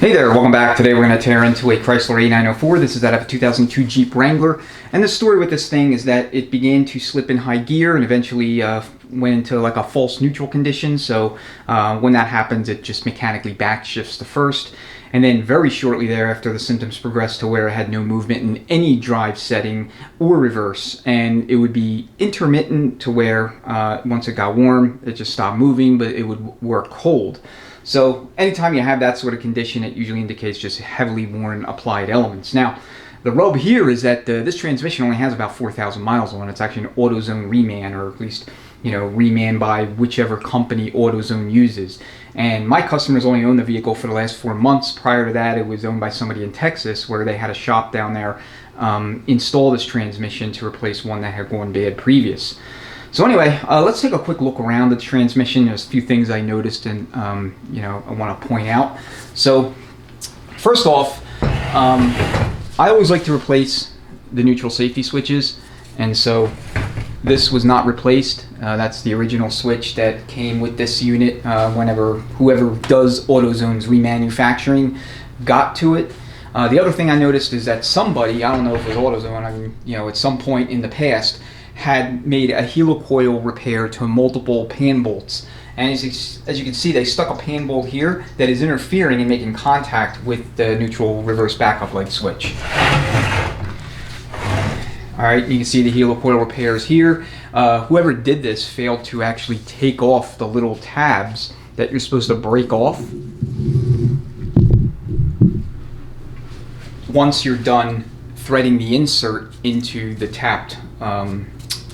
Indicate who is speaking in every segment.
Speaker 1: Hey there, welcome back. Today we're going to tear into a Chrysler A904. This is out of a 2002 Jeep Wrangler. And the story with this thing is that it began to slip in high gear and eventually went into like a false neutral condition. So when that happens, it just mechanically backshifts to first. And then very shortly thereafter, the symptoms progressed to where it had no movement in any drive setting or reverse. And it would be intermittent to where once it got warm, it just stopped moving, but it would work cold. So anytime you have that sort of condition, it usually indicates just heavily worn applied elements. Now, the rub here is that this transmission only has about 4,000 miles on it. It's actually an Autozone reman, or at least, reman by whichever company Autozone uses. And my customers only owned the vehicle for the last 4 months. Prior to that, it was owned by somebody in Texas where they had a shop down there install this transmission to replace one that had gone bad previous. So anyway, let's take a quick look around the transmission. There's a few things I noticed and I want to point out. So first off, I always like to replace the neutral safety switches, and so this was not replaced. That's the original switch that came with this unit whoever does Autozone's remanufacturing got to it. The other thing I noticed is that somebody, I don't know if it was Autozone, at some point in the past, had made a helicoil repair to multiple pan bolts. And as you can see, they stuck a pan bolt here that is interfering and making contact with the neutral reverse backup leg switch. Alright, you can see the helicoil repairs here. Whoever did this failed to actually take off the little tabs that you're supposed to break off once you're done threading the insert into the tapped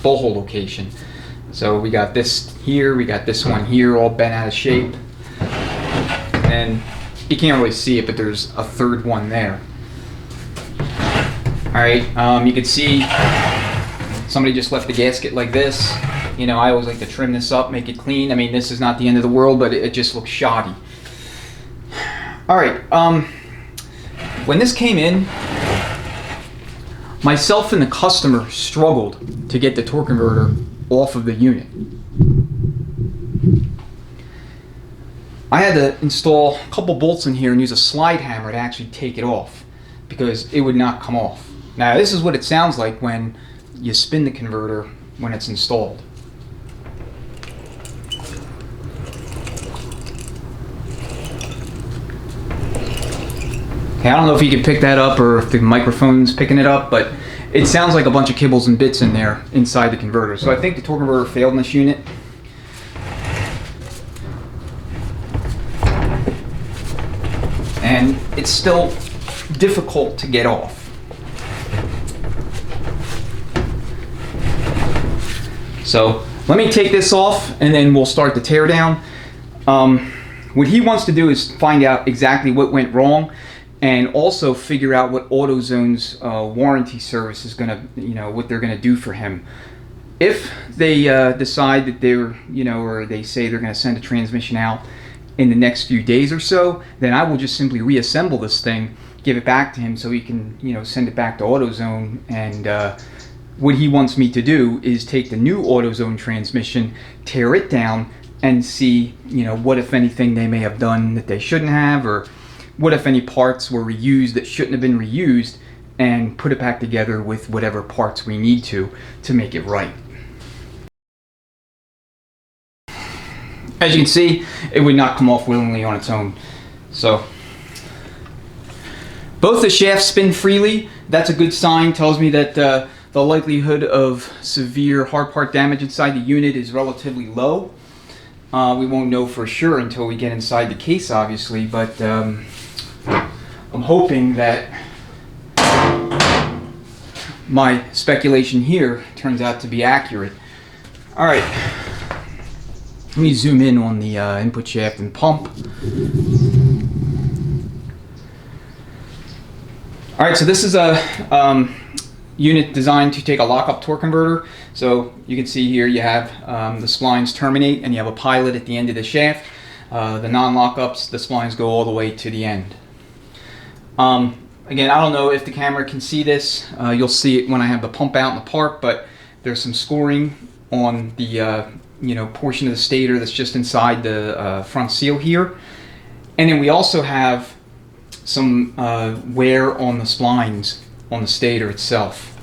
Speaker 1: bolt hole location. So we got this here, we got this one here, all bent out of shape, and you can't really see it, but there's a third one there. Alright, you can see somebody just left the gasket like this. I always like to trim this up, make it clean. I mean, this is not the end of the world, but it just looks shoddy. Alright, when this came in, myself and the customer struggled to get the torque converter off of the unit. I had to install a couple bolts in here and use a slide hammer to actually take it off because it would not come off. Now this is what it sounds like when you spin the converter when it's installed. Okay, I don't know if you can pick that up or if the microphone's picking it up, but it sounds like a bunch of kibbles and bits in there inside the converter. So I think the torque converter failed in this unit. And it's still difficult to get off. So let me take this off and then we'll start the teardown. What he wants to do is find out exactly what went wrong, and also figure out what Autozone's warranty service is gonna, what they're gonna do for him. If they decide that they're, or they say they're gonna send a transmission out in the next few days or so, then I will just simply reassemble this thing, give it back to him so he can, send it back to Autozone. And what he wants me to do is take the new Autozone transmission, tear it down, and see, what if anything they may have done that they shouldn't have, or what if any parts were reused that shouldn't have been reused, and put it back together with whatever parts we need to make it right. As you can see, it would not come off willingly on its own. So both the shafts spin freely. That's a good sign. Tells me that the likelihood of severe hard part damage inside the unit is relatively low. We won't know for sure until we get inside the case, obviously, but I'm hoping that my speculation here turns out to be accurate. Alright, let me zoom in on the input shaft and pump. Alright, so this is a unit designed to take a lockup torque converter. So you can see here you have the splines terminate and you have a pilot at the end of the shaft. The non-lockups, the splines go all the way to the end. Again, I don't know if the camera can see this. You'll see it when I have the pump out in the park, but there's some scoring on the portion of the stator that's just inside the front seal here. And then we also have some wear on the splines on the stator itself.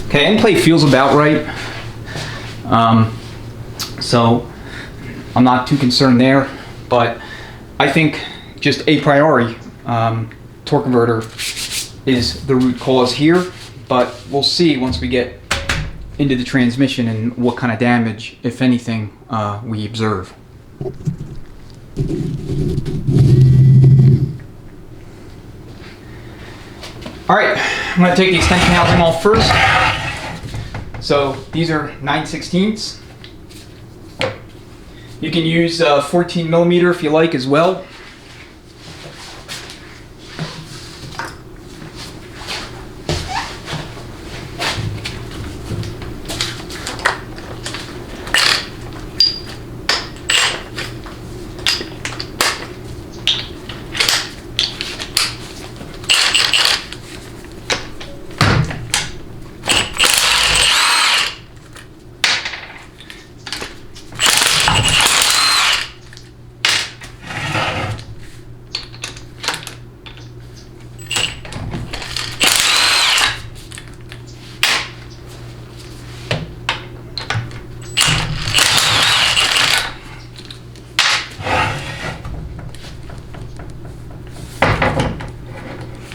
Speaker 1: Okay, end plate feels about right, so I'm not too concerned there, but I think just a priori, torque converter is the root cause here, but we'll see once we get into the transmission and what kind of damage, if anything, we observe. All right, I'm going to take the extension housing off first. So these are 9/16. You can use 14 millimeter if you like as well.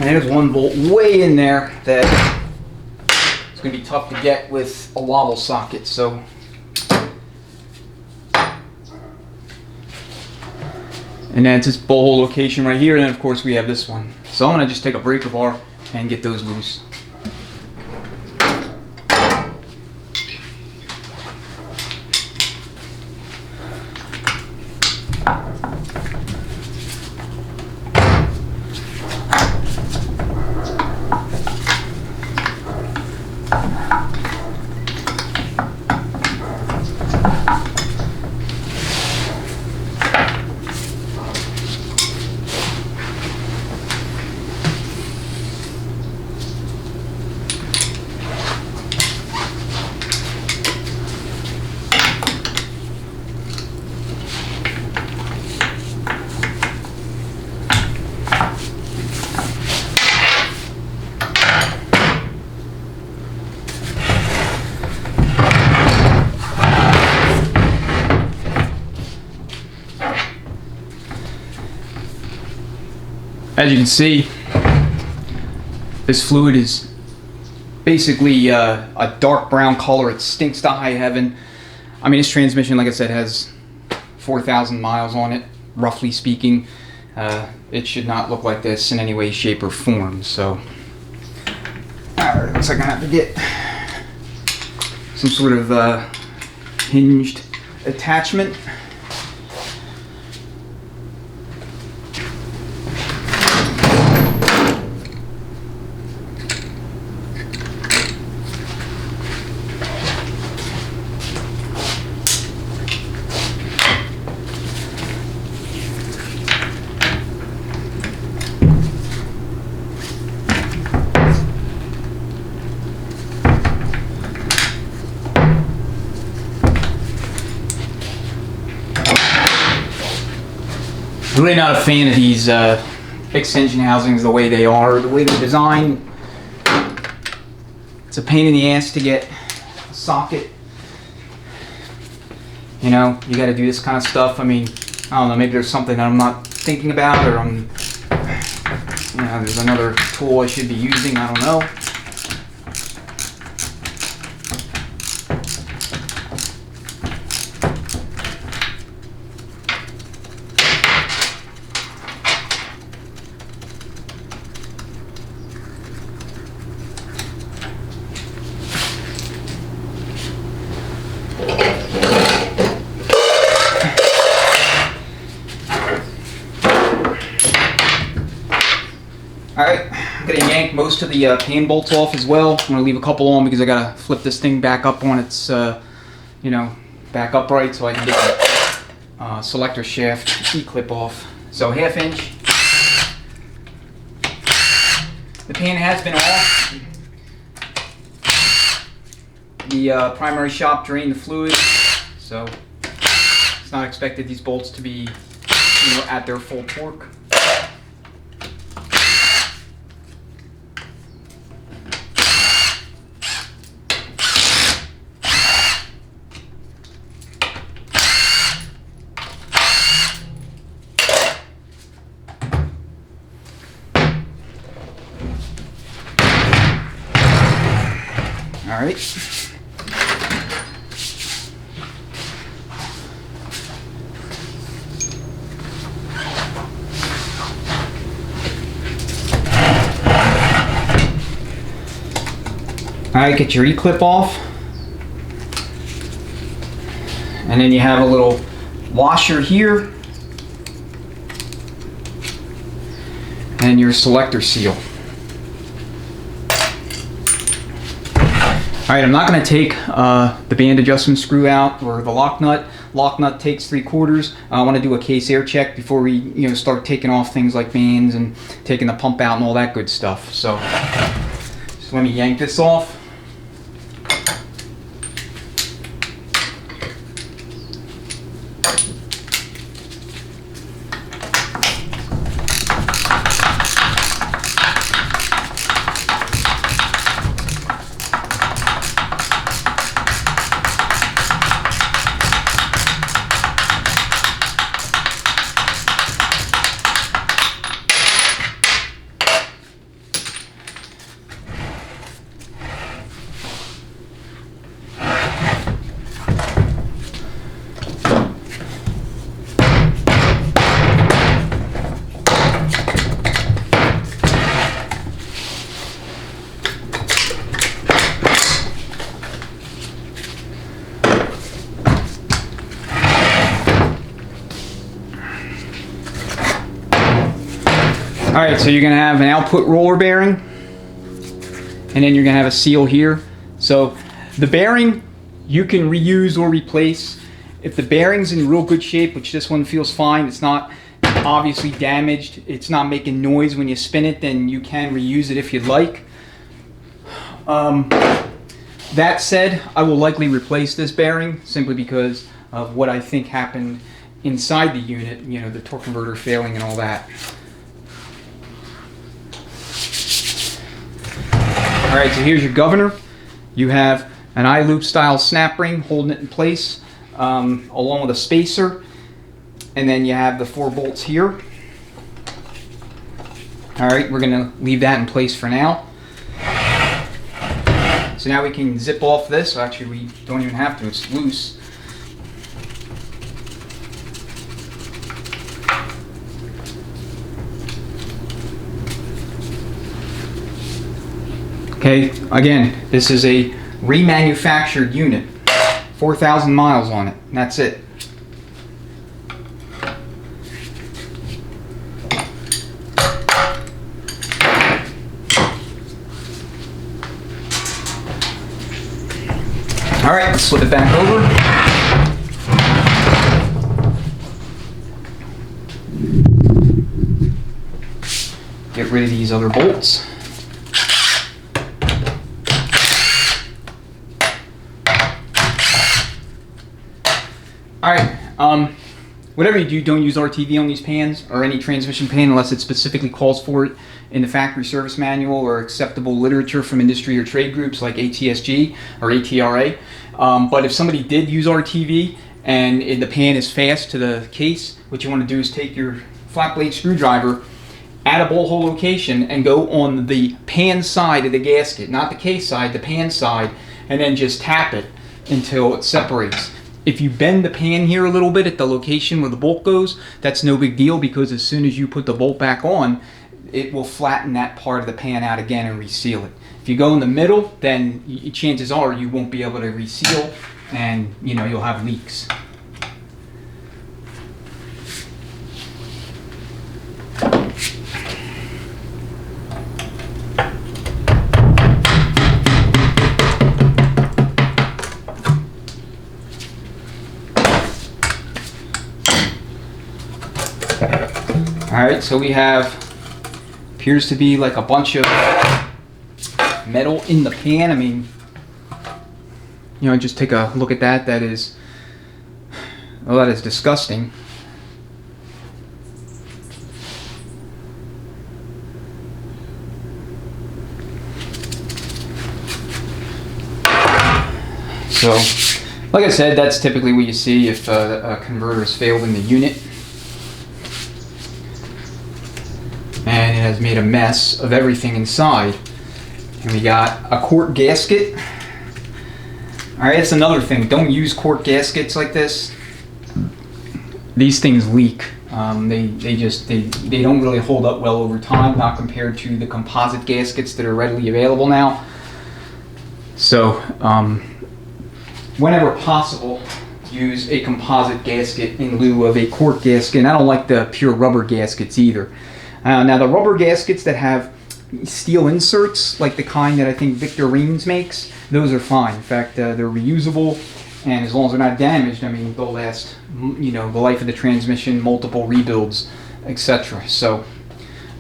Speaker 1: And there's one bolt way in there that it's going to be tough to get with a wobble socket. So and then it's this bolt hole location right here, and then of course we have this one. So I'm going to just take a breaker bar and get those loose. As you can see, this fluid is basically a dark brown color. It stinks to high heaven. I mean, this transmission, like I said, has 4,000 miles on it, roughly speaking. It should not look like this in any way, shape, or form. So, alright, looks like I have to get some sort of hinged attachment. Really not a fan of these extension housings the way they are, the way they're designed. It's a pain in the ass to get a socket. You know, you got to do this kind of stuff. I mean, I don't know, maybe there's something that I'm not thinking about, or you know, there's another tool I should be using, I don't know. Alright, I'm going to yank most of the pan bolts off as well. I'm going to leave a couple on because I got to flip this thing back up on its, you know, back upright so I can get the selector shaft E-clip off. So 1/2 inch. The pan has been off. The primary shop drained the fluid, so it's not expected these bolts to be, at their full torque. All right. All right, get your E-clip off. And then you have a little washer here. And your selector seal. All right, I'm not going to take the band adjustment screw out or the lock nut. Lock nut takes 3/4. I want to do a case air check before we start taking off things like bands and taking the pump out and all that good stuff. So just let me yank this off. Alright, so you're going to have an output roller bearing, and then you're going to have a seal here. So the bearing you can reuse or replace. If the bearing's in real good shape, which this one feels fine, it's not obviously damaged, it's not making noise when you spin it, then you can reuse it if you'd like. That said, I will likely replace this bearing simply because of what I think happened inside the unit, the torque converter failing and all that. Alright, so here's your governor. You have an eye-loop style snap ring holding it in place, along with a spacer, and then you have the 4 bolts here. Alright, we're going to leave that in place for now. So now we can zip off this. Actually, we don't even have to, it's loose. Okay, again, this is a remanufactured unit. 4,000 miles on it, and that's it. All right, let's flip it back over. Get rid of these other bolts. Alright, whatever you do, don't use RTV on these pans or any transmission pan unless it specifically calls for it in the factory service manual or acceptable literature from industry or trade groups like ATSG or ATRA. But if somebody did use RTV and the pan is fast to the case, what you want to do is take your flat blade screwdriver at a bolt hole location and go on the pan side of the gasket, not the case side, the pan side, and then just tap it until it separates. If you bend the pan here a little bit at the location where the bolt goes, that's no big deal because as soon as you put the bolt back on, it will flatten that part of the pan out again and reseal it. If you go in the middle, then chances are you won't be able to reseal and you'll have leaks. Alright, so we have, appears to be like a bunch of metal in the pan. I mean, you know, just take a look at that. That is, well, that is disgusting. So, like I said, that's typically what you see if a converter has failed in the unit. And it has made a mess of everything inside. And we got a quart gasket. Alright, that's another thing. Don't use quart gaskets like this. These things leak. They don't really hold up well over time, not compared to the composite gaskets that are readily available now. So, whenever possible, use a composite gasket in lieu of a quart gasket. And I don't like the pure rubber gaskets either. Now the rubber gaskets that have steel inserts, like the kind that I think Victor Reams makes, those are fine. In fact, they're reusable, and as long as they're not damaged, I mean, they'll last, you know, the life of the transmission, multiple rebuilds, etc. So,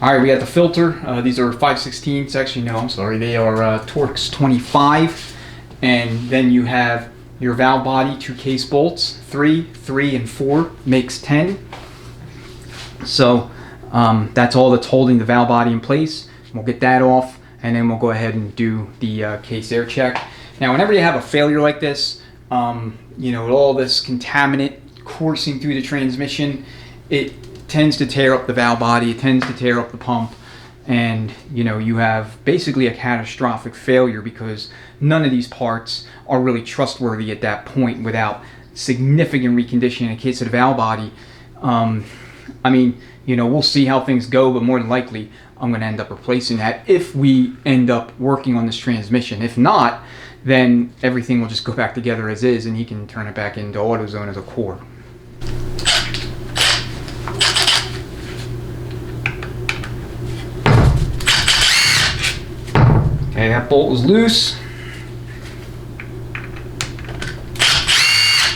Speaker 1: all right, we got the filter. These are 5/16. Actually, no, I'm sorry. They are Torx 25, and then you have your valve body, 2 case bolts, 3, 3, and 4 makes 10. So that's all that's holding the valve body in place. We'll get that off, and then we'll go ahead and do the case air check. Now, whenever you have a failure like this, you know, with all this contaminant coursing through the transmission, it tends to tear up the valve body, it tends to tear up the pump, and you know, you have basically a catastrophic failure because none of these parts are really trustworthy at that point without significant reconditioning. In the case of the valve body, I mean, you know, we'll see how things go, but more than likely I'm going to end up replacing that if we end up working on this transmission. If not, then everything will just go back together as is, and he can turn it back into AutoZone as a core. Okay, that bolt was loose.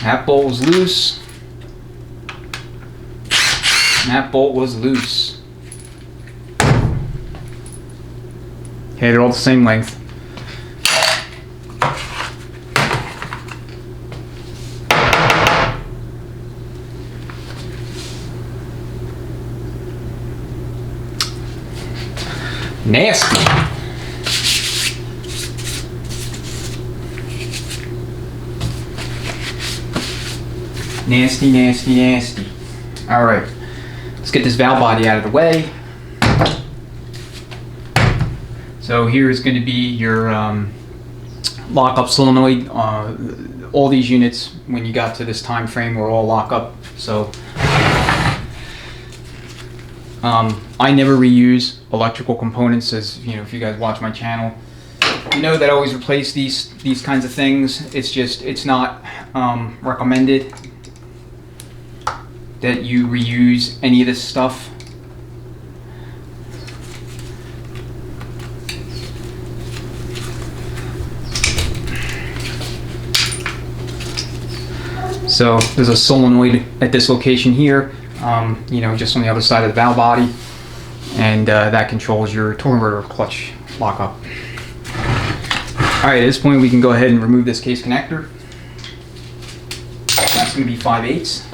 Speaker 1: That bolt was loose. And that bolt was loose. Okay, they're all the same length. Nasty. Nasty, nasty, nasty. All right, let's get this valve body out of the way. So here is going to be your lock-up solenoid. All these units, when you got to this time frame, were all lock-up. So I never reuse electrical components, as you know, if you guys watch my channel, you know that I always replace these kinds of things. It's just, it's not recommended that you reuse any of this stuff. So there's a solenoid at this location here, you know, just on the other side of the valve body, and that controls your torque converter clutch lockup. All right, at this point we can go ahead and remove this case connector. That's going to be 5/8.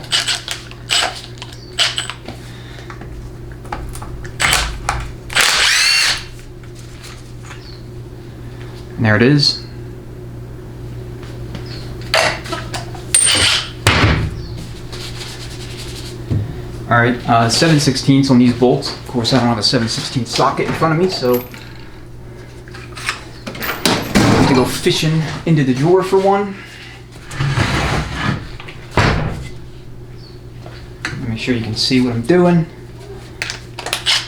Speaker 1: And there it is. All right, 7/16 on these bolts. Of course, I don't have a 7/16 socket in front of me, so I have to go fishing into the drawer for one. Make sure you can see what I'm doing.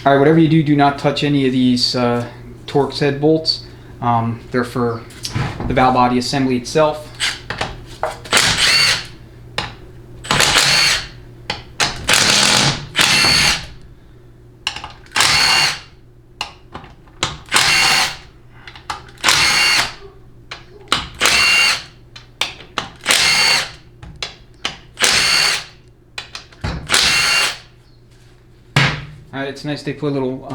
Speaker 1: All right, whatever you do, do not touch any of these Torx head bolts. They're for the valve body assembly itself. Alright, it's nice they put little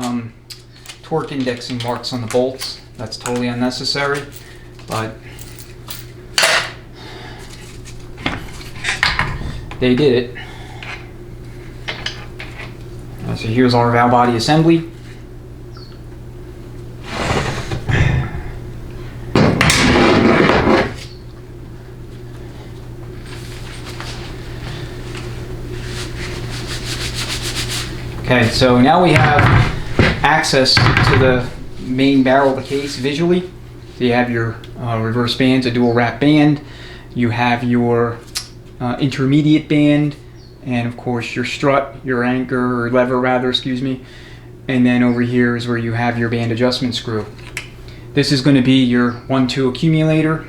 Speaker 1: torque indexing marks on the bolts. That's totally unnecessary, but they did it. So here's our valve body assembly. Okay, so now we have access to the main barrel of the case visually. So you have your reverse bands, a dual wrap band. You have your intermediate band, and of course your strut, your anchor, or lever rather, excuse me. And then over here is where you have your band adjustment screw. This is going to be your 1-2 accumulator.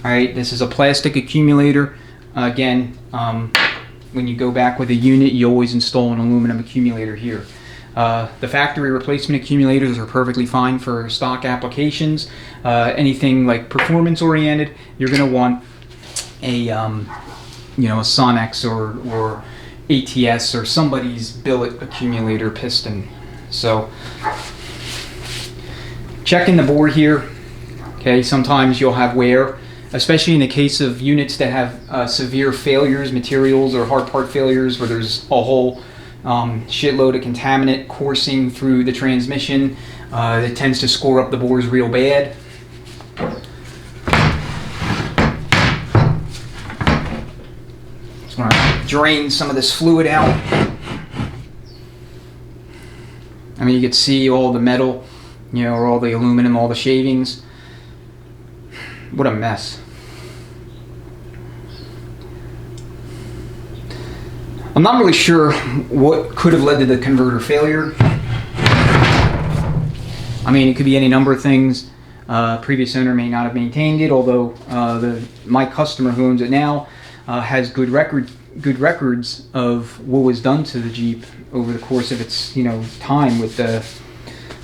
Speaker 1: Alright, this is a plastic accumulator. Again, when you go back with a unit, you always install an aluminum accumulator here. The factory replacement accumulators are perfectly fine for stock applications. Anything like performance oriented, you're going to want a a Sonex or ATS or somebody's billet accumulator piston. So checking the board here. Okay, sometimes you'll have wear, especially in the case of units that have severe failures, materials or hard part failures, where there's a whole shitload of contaminant coursing through the transmission. It tends to score up the bores real bad. Just want to drain some of this fluid out. I mean, you can see all the metal, or all the aluminum, all the shavings. What a mess. I'm not really sure what could have led to the converter failure. I mean, it could be any number of things. Previous owner may not have maintained it, although my customer who owns it now has good records of what was done to the Jeep over the course of its time with the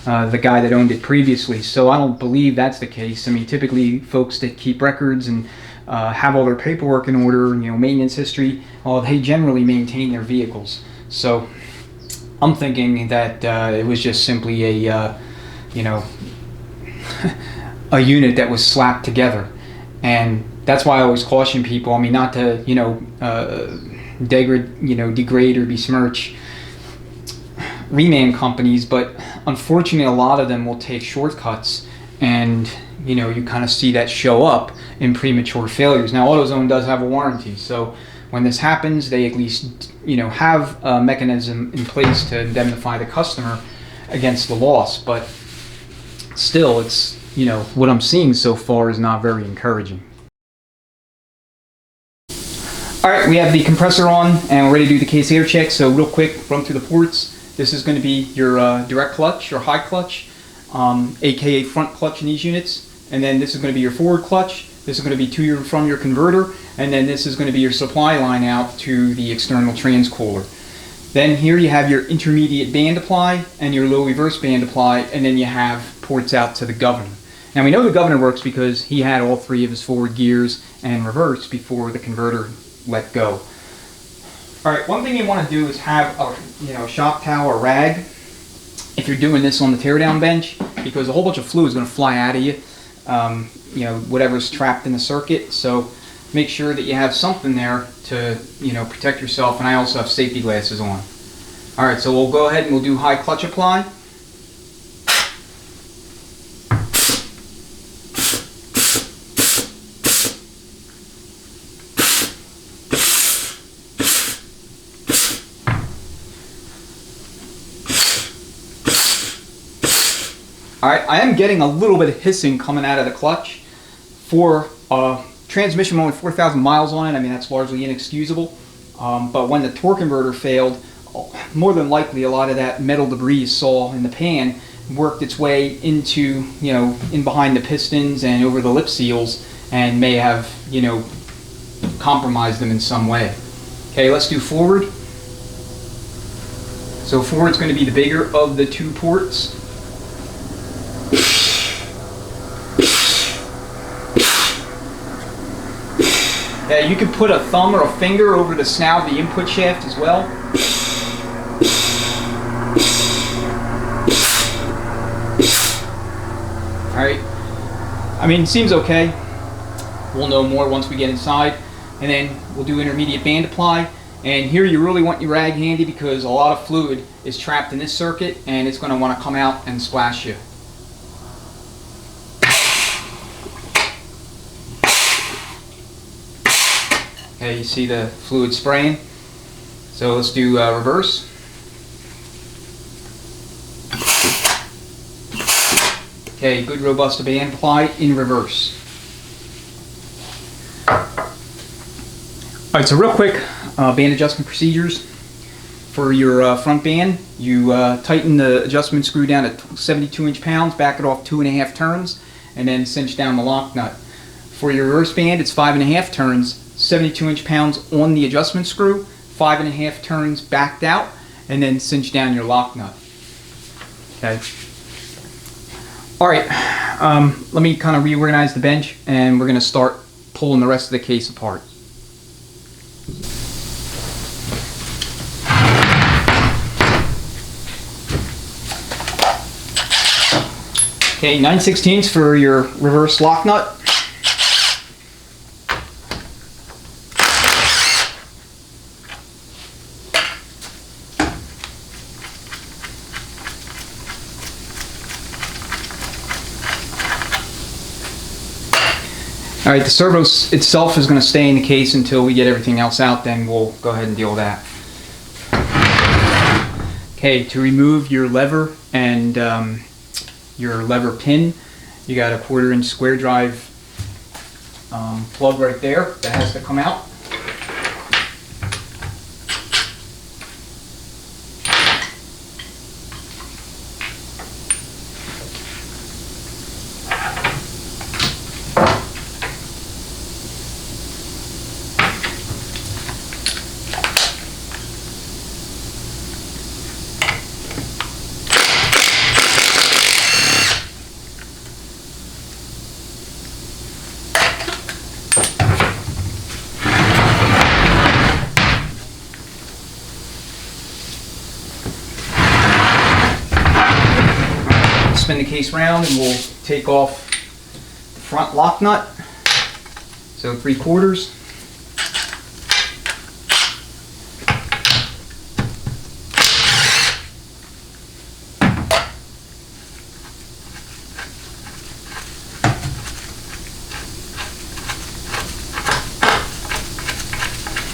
Speaker 1: guy that owned it previously. So I don't believe that's the case. I mean, typically folks that keep records and have all their paperwork in order, maintenance history, they generally maintain their vehicles. So I'm thinking that it was just simply a a unit that was slapped together. And that's why I always caution people, I mean, not to degrade or besmirch reman companies, but unfortunately a lot of them will take shortcuts, and you kind of see that show up in premature failures. Now AutoZone does have a warranty, so when this happens, they at least have a mechanism in place to indemnify the customer against the loss. But still, it's what I'm seeing so far is not very encouraging. Alright, we have the compressor on and we're ready to do the case air check. So real quick, run through the ports. This is going to be your direct clutch, your high clutch, aka front clutch in these units. And then this is going to be your forward clutch. This is going to be to or from your converter. And then this is going to be your supply line out to the external transcooler. Then here you have your intermediate band apply and your low reverse band apply. And then you have ports out to the governor. Now we know the governor works because he had all three of his forward gears and reverse before the converter let go. Alright, one thing you want to do is have a shock towel or rag if you're doing this on the teardown bench, because a whole bunch of fluid is going to fly out of you, whatever's trapped in the circuit. So make sure that you have something there to protect yourself, and I also have safety glasses on. Alright, so we'll go ahead and we'll do high clutch apply. Alright, I am getting a little bit of hissing coming out of the clutch. For transmission with only 4,000 miles on it, I mean, that's largely inexcusable. But when the torque converter failed, more than likely a lot of that metal debris you saw in the pan worked its way into, in behind the pistons and over the lip seals, and may have, compromised them in some way. Okay, let's do forward. So forward's going to be the bigger of the two ports. Yeah, you can put a thumb or a finger over the snout of the input shaft as well. Alright, I mean, it seems okay. We'll know more once we get inside. and then we'll do intermediate band apply. And here you really want your rag handy because a lot of fluid is trapped in this circuit and it's going to want to come out and splash you. Okay, you see the fluid spraying. So let's do reverse. Okay, good robust band apply in reverse. Alright, so real quick, band adjustment procedures. For your front band, you tighten the adjustment screw down at 72 inch-pounds, back it off 2.5 turns, and then cinch down the lock nut. For your reverse band, it's 5.5 turns, 72 inch-pounds on the adjustment screw, 5.5 turns backed out, and then cinch down your lock nut. Okay. Alright, let me kind of reorganize the bench, and we're going to start pulling the rest of the case apart. Okay, 9/16 for your reverse lock nut. Alright, the servo itself is going to stay in the case until we get everything else out, then we'll go ahead and deal with that. Okay, to remove your lever and your lever pin, you got a 1/4 inch square drive plug right there that has to come out. Spin the case round and we'll take off the front lock nut. So 3/4.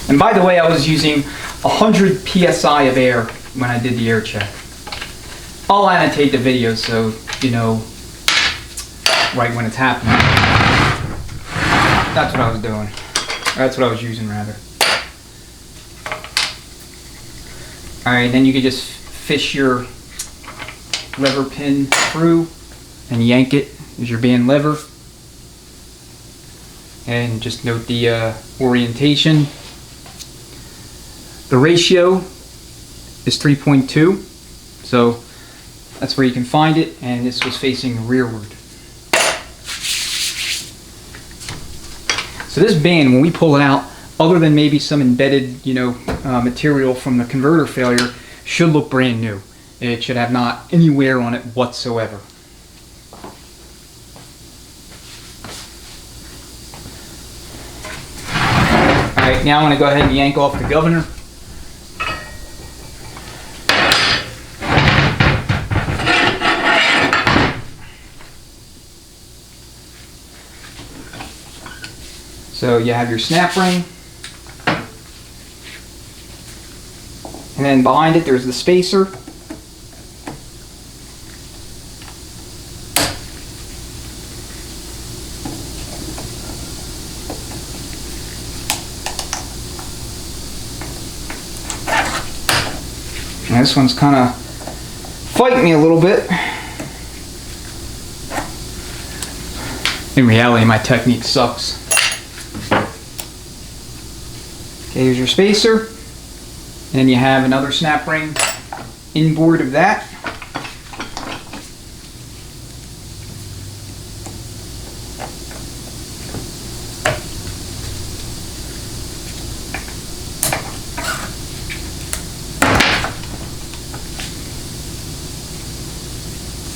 Speaker 1: And by the way, I was using 100 psi of air when I did the air check. I'll annotate the video so you know right when it's happening. That's what I was doing. That's what I was using, rather. Alright, then you can just fish your lever pin through and yank it. There's your band lever. And just note the orientation. The ratio is 3.2. So that's where you can find it, and this was facing rearward. So this band, when we pull it out, other than maybe some embedded, material from the converter failure, should look brand new. It should have not any wear on it whatsoever. Alright, now I'm going to go ahead and yank off the governor. So you have your snap ring, and then behind it there's the spacer. And this one's kind of fighting me a little bit. In reality, my technique sucks. Okay, here's your spacer, and then you have another snap ring inboard of that.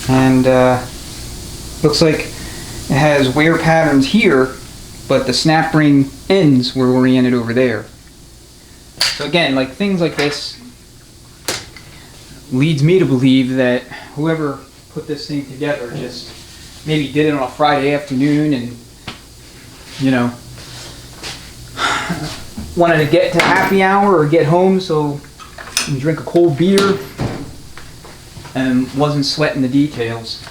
Speaker 1: And looks like it has wear patterns here but the snap ring ends were oriented over there. So again, like things like this leads me to believe that whoever put this thing together just maybe did it on a Friday afternoon and, you know, wanted to get to happy hour or get home so you can drink a cold beer and wasn't sweating the details.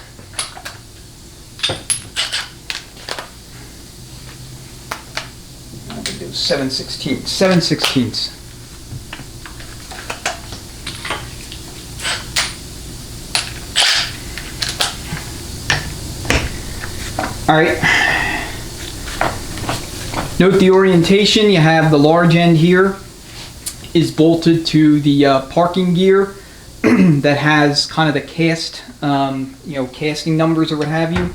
Speaker 1: I think it was 7/16. All right. Note the orientation. You have the large end here is bolted to the parking gear that has kind of the cast, you know, casting numbers or what have you.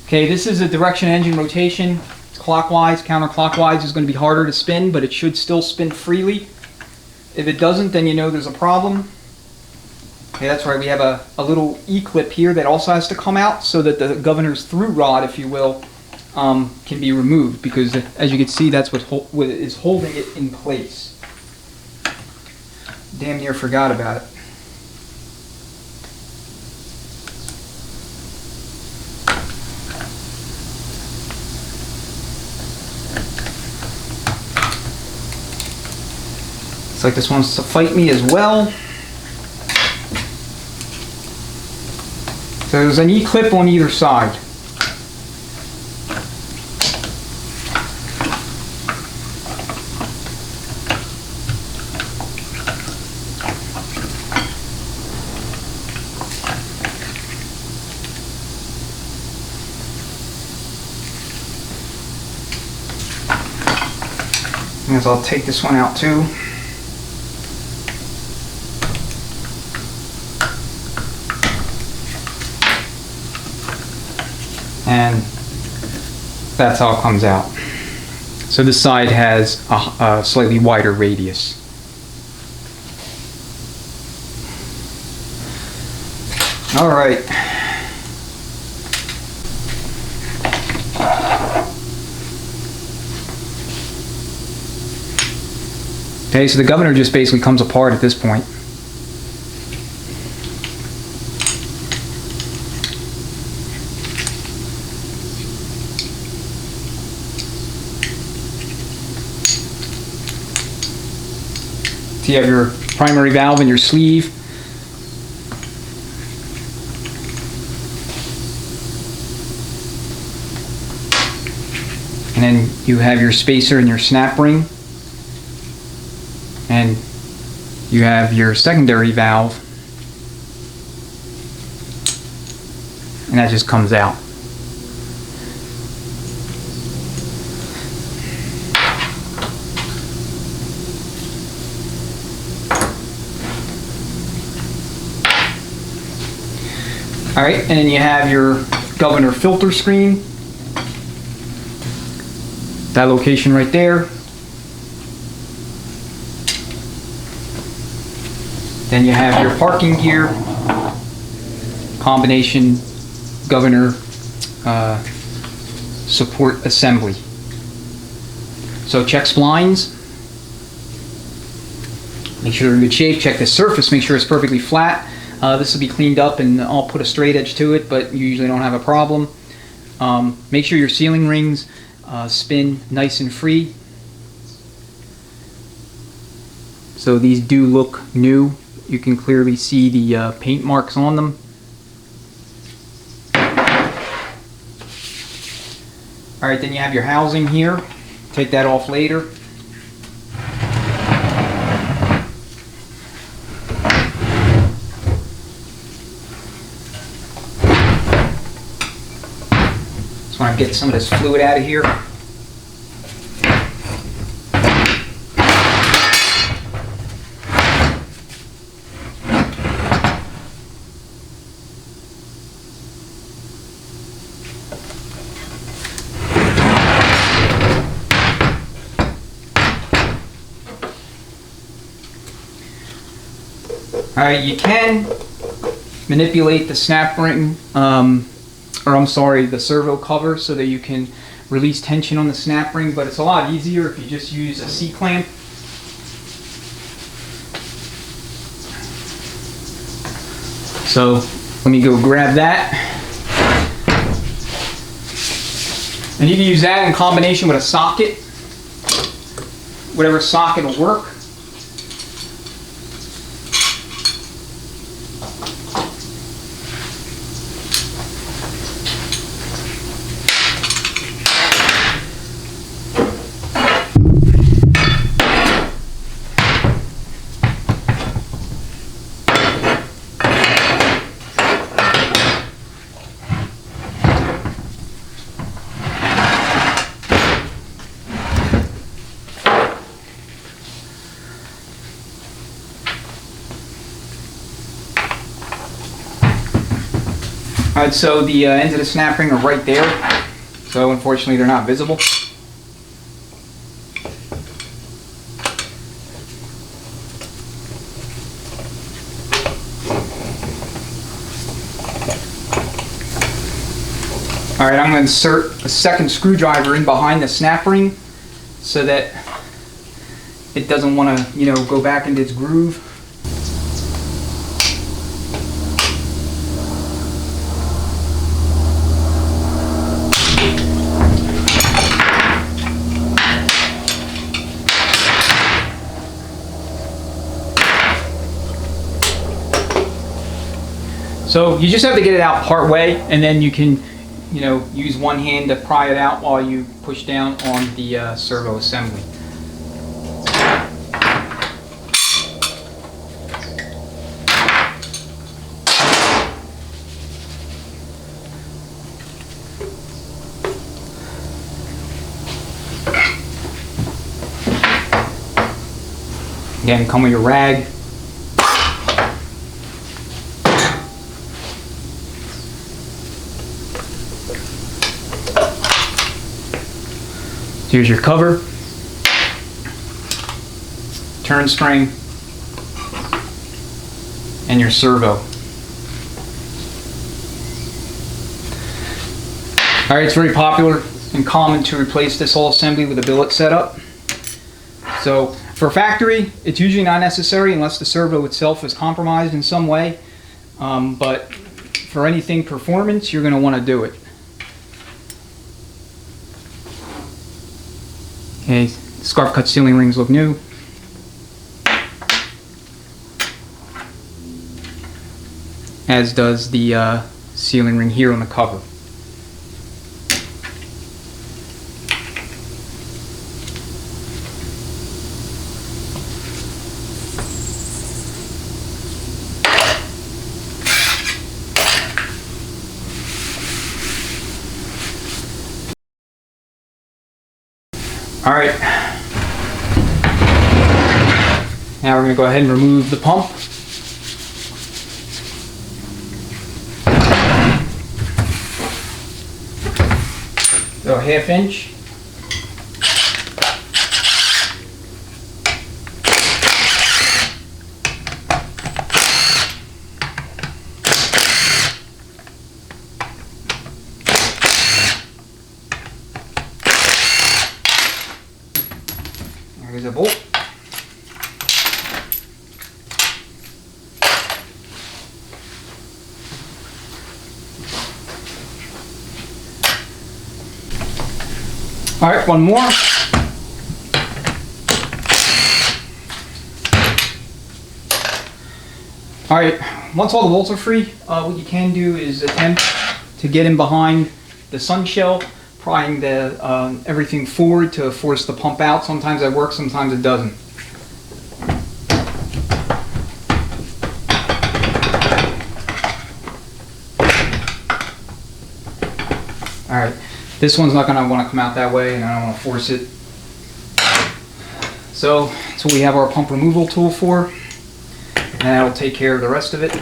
Speaker 1: Okay, this is a direction engine rotation. It's clockwise, counterclockwise is going to be harder to spin, but it should still spin freely. If it doesn't, then you know there's a problem. Okay, that's right, we have a little E-clip here that also has to come out so that the governor's through rod, if you will, can be removed, because as you can see, that's what is holding it in place. Damn near forgot about it. Looks like this wants to fight me as well. So there's an E-clip on either side. I guess I'll take this one out too. And that's how it comes out. So this side has a slightly wider radius. All right. Okay, so the governor just basically comes apart at this point. You have your primary valve in your sleeve. And then you have your spacer and your snap ring. And you have your secondary valve. And that just comes out. All right, and then you have your governor filter screen. That location right there. Then you have your parking gear, combination governor support assembly. So check splines. Make sure they're in good shape. Check the surface, make sure it's perfectly flat. This will be cleaned up and I'll put a straight edge to it, but you usually don't have a problem. Make sure your sealing rings spin nice and free. So these do look new. You can clearly see the paint marks on them. Alright, then you have your housing here. Take that off later. Just want to get some of this fluid out of here. Alright, you can manipulate the snap ring, the servo cover, so that you can release tension on the snap ring, but it's a lot easier if you just use a C-clamp. So let me go grab that. And you can use that in combination with a socket. Whatever socket will work. Alright, so the ends of the snap ring are right there, so unfortunately they're not visible. Alright, I'm going to insert a second screwdriver in behind the snap ring so that it doesn't want to, go back into its groove. So you just have to get it out part way, and then you can, use one hand to pry it out while you push down on the servo assembly. Again, come with your rag. Here's your cover, turn spring, and your servo. Alright, it's very popular and common to replace this whole assembly with a billet setup. So for factory, it's usually not necessary unless the servo itself is compromised in some way. But for anything performance, you're going to want to do it. Okay, scarf cut sealing rings look new. As does the sealing ring here on the cover. All right, now we're going to go ahead and remove the pump. So a ½ inch. There's a bolt. All right, one more. All right, once all the bolts are free, what you can do is attempt to get in behind the sun shell, prying the everything forward to force the pump out. Sometimes that works, sometimes it doesn't. All right, this one's not going to want to come out that way, and I don't want to force it. So that's what we have our pump removal tool for, and that'll take care of the rest of it.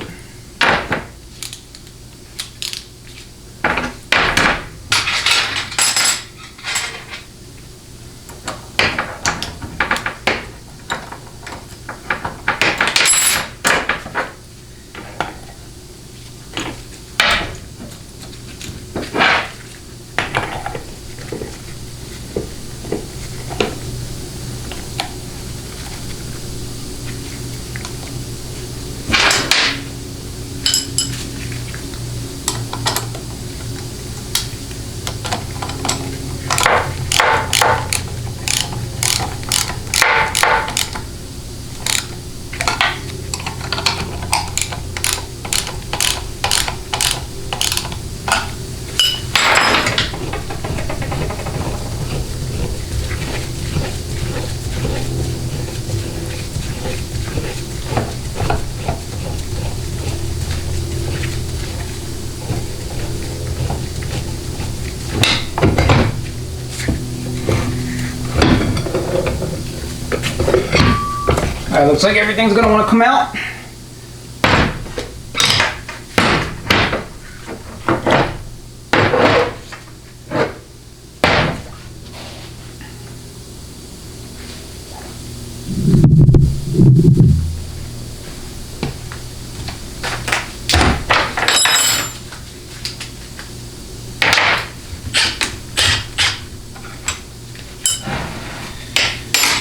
Speaker 1: Alright, looks like everything's gonna want to come out.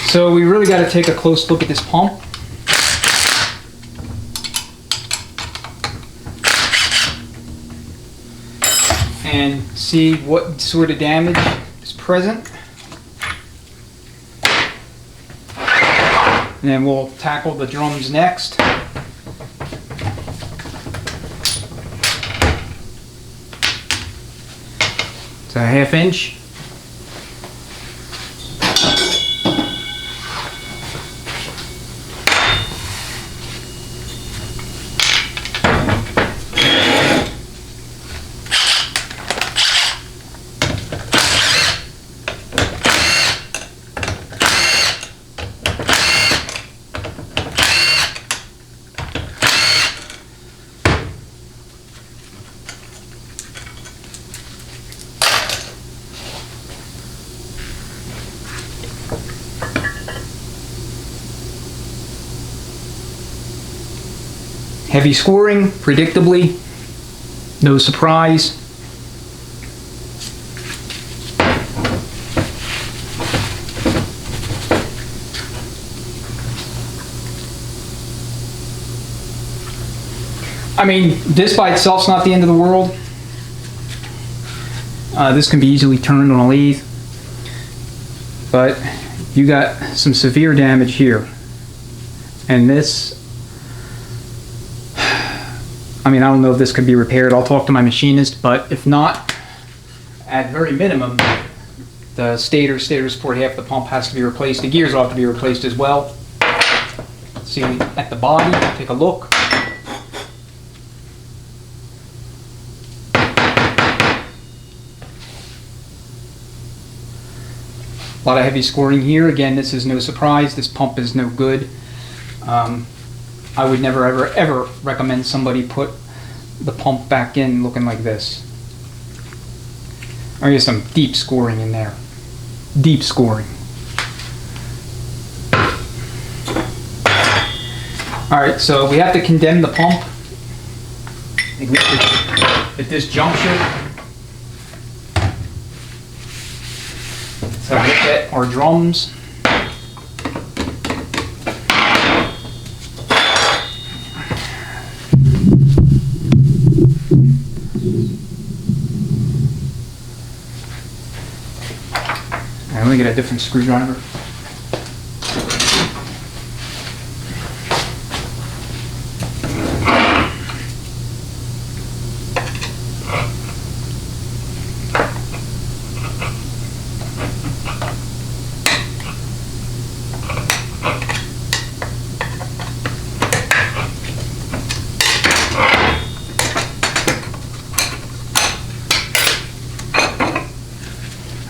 Speaker 1: So we really got to take a close look at this pump. And see what sort of damage is present. And then we'll tackle the drums next. It's a 1/2 inch. Heavy scoring, predictably, no surprise. I mean, this by itself is not the end of the world. This can be easily turned on a lathe, but you got some severe damage here. And this, I mean, I don't know if this could be repaired. I'll talk to my machinist, but if not, at very minimum, the stator support half the pump has to be replaced. The gears will have to be replaced as well. See at the body, take a look. A lot of heavy scoring here. Again, this is no surprise. This pump is no good. I would never ever recommend somebody put the pump back in looking like this. There's some deep scoring in there. Deep scoring. Alright, so we have to condemn the pump at this juncture. So look at our drums. Let me get a different screwdriver.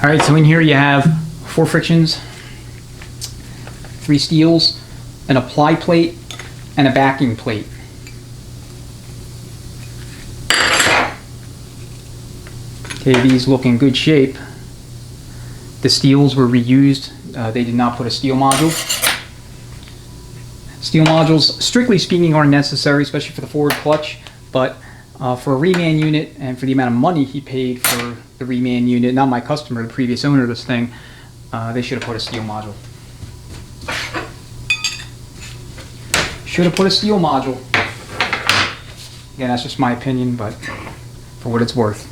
Speaker 1: All right, so in here you have 4 frictions, 3 steels, an apply plate, and a backing plate. Okay, these look in good shape. The steels were reused. They did not put a steel module. Steel modules, strictly speaking, are necessary, especially for the forward clutch, but for a reman unit and for the amount of money he paid for the reman unit, not my customer, the previous owner of this thing, they should have put a steel module. Should have put a steel module. Again, that's just my opinion, but for what it's worth.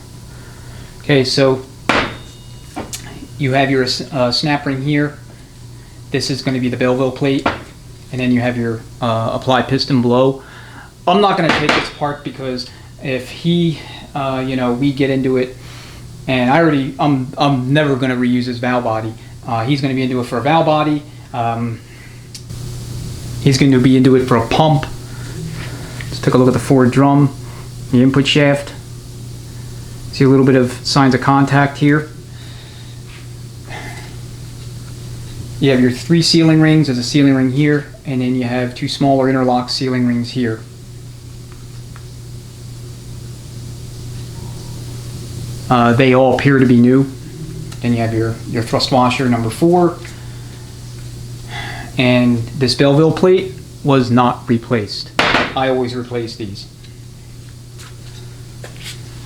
Speaker 1: Okay, so you have your snap ring here. This is going to be the Belleville plate, and then you have your apply piston below. I'm not going to take this apart because if he, we get into it, and I'm never going to reuse his valve body. He's going to be into it for a valve body. He's going to be into it for a pump. Let's take a look at the forward drum, the input shaft. See a little bit of signs of contact here. You have your 3 sealing rings. There's a sealing ring here and then you have two smaller interlock sealing rings here. They all appear to be new. Then you have your thrust washer number 4, and this Belleville plate was not replaced. I always replace these.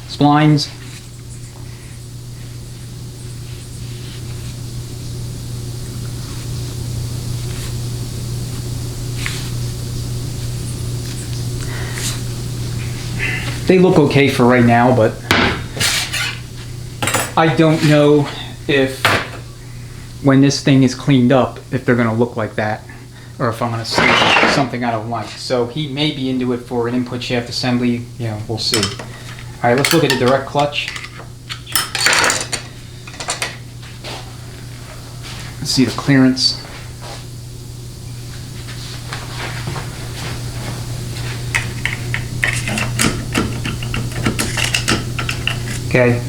Speaker 1: Splines. They look okay for right now, but I don't know if when this thing is cleaned up, if they're going to look like that, or if I'm going to see something I don't like. So he may be into it for an input shaft assembly. You know, we'll see. All right, let's look at the direct clutch. Let's see the clearance. Okay,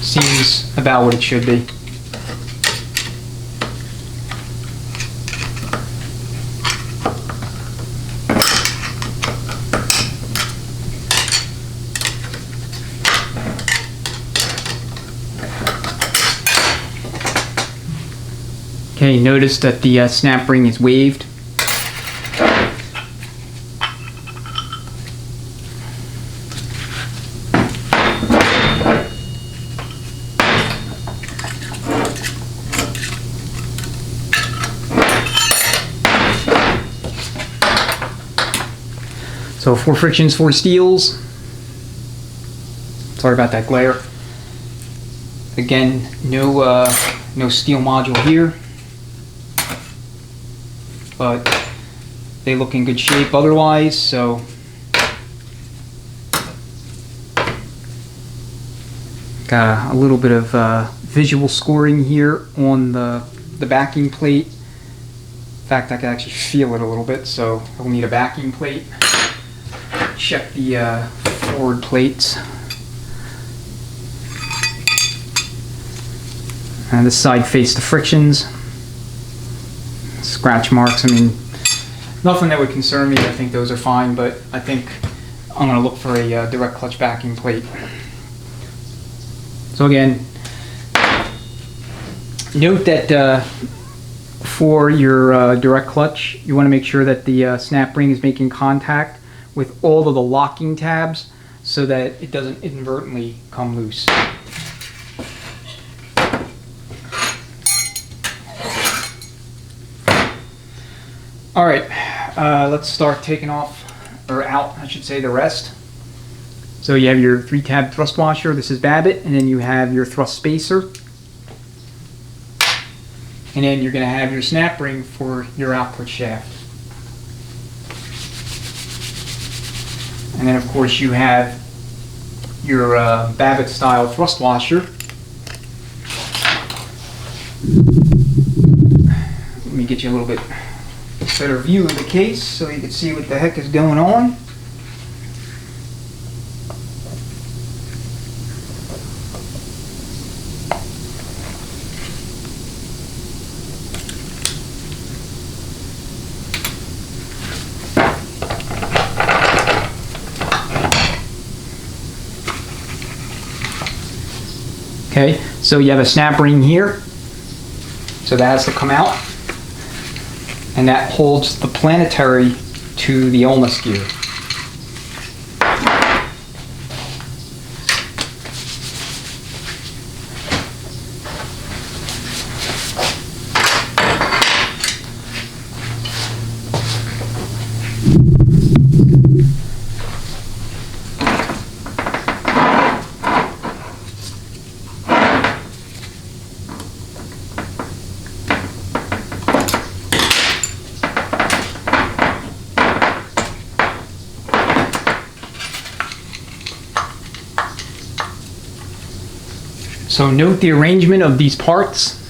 Speaker 1: seems about what it should be. Okay, notice that the snap ring is waved. So 4 frictions, 4 steels. Sorry about that glare. Again, no steel module here, but they look in good shape otherwise. So got a little bit of visual scoring here on the backing plate. In fact, I can actually feel it a little bit, so we'll need a backing plate. Check the forward plates. And this side face the frictions. Scratch marks, I mean, nothing that would concern me. I think those are fine, but I think I'm going to look for a direct clutch backing plate. So again, note that for your direct clutch, you want to make sure that the snap ring is making contact with all of the locking tabs so that it doesn't inadvertently come loose. All right, let's start taking off, or out, I should say, the rest. So you have your 3-tab thrust washer, this is Babbitt, and then you have your thrust spacer. And then you're going to have your snap ring for your output shaft. And then of course you have your Babbitt style thrust washer. Let me get you a little bit better view of the case so you can see what the heck is going on. Okay, so you have a snap ring here, so that has to come out, and that holds the planetary to the Olmus gear. So note the arrangement of these parts.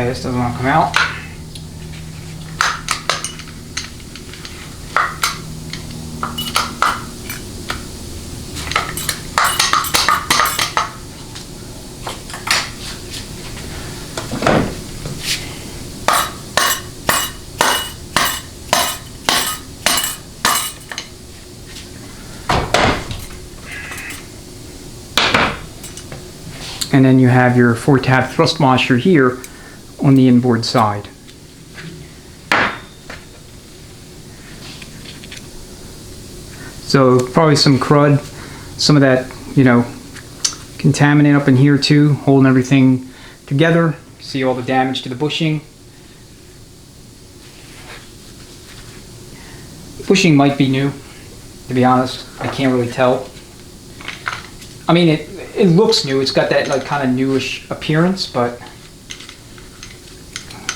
Speaker 1: Okay, this doesn't want to come out. And then you have your 4-tab thrust washer here on the inboard side. So probably some crud, some of that, you know, contaminant up in here too, holding everything together. See all the damage to the bushing. Bushing might be new, to be honest. I can't really tell. I mean, it looks new. It's got that like kind of newish appearance, but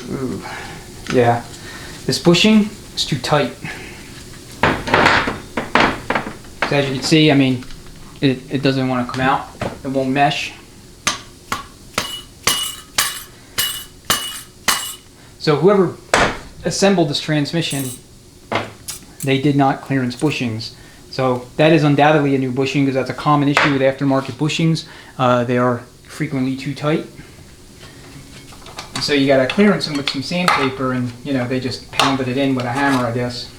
Speaker 1: ooh, yeah, this bushing is too tight. So as you can see, I mean, it doesn't want to come out. It won't mesh. So whoever assembled this transmission, they did not clearance bushings. So that is undoubtedly a new bushing, because that's a common issue with aftermarket bushings. They are frequently too tight. So you got to clearance them with some sandpaper, and you know, they just pounded it in with a hammer, I guess.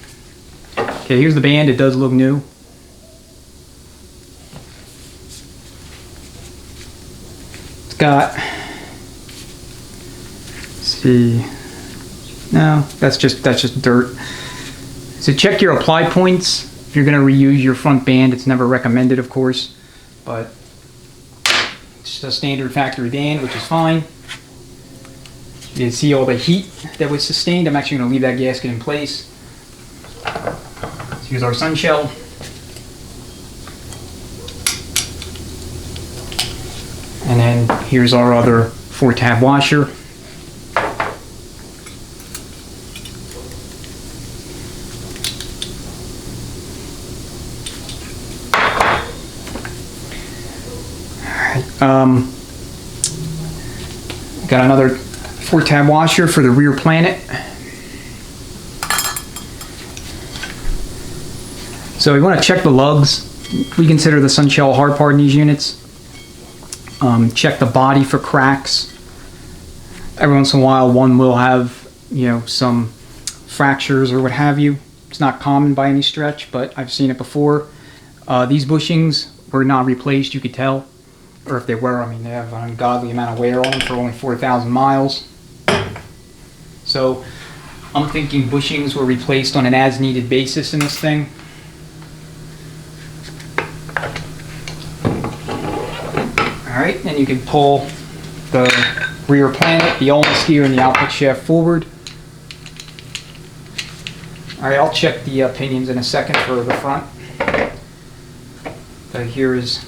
Speaker 1: Okay, here's the band. It does look new. It's got, let's see, no, that's just dirt. So check your apply points. If you're going to reuse your front band, it's never recommended, of course, but it's just a standard factory band, which is fine. You can see all the heat that was sustained. I'm actually going to leave that gasket in place. So here's our sun shell. And then here's our other 4-tab washer. Got another 4-tab washer for the rear planet. So we want to check the lugs. We consider the sun shell hard part in these units. Check the body for cracks. Every once in a while, one will have, you know, some fractures or what have you. It's not common by any stretch, but I've seen it before. These bushings were not replaced, you could tell. Or if they were, I mean, they have an ungodly amount of wear on them for only 4,000 miles. So I'm thinking bushings were replaced on an as-needed basis in this thing. Alright, and you can pull the rear planet, the Almost gear, and the output shaft forward. Alright, I'll check the pinions in a second for the front. But here is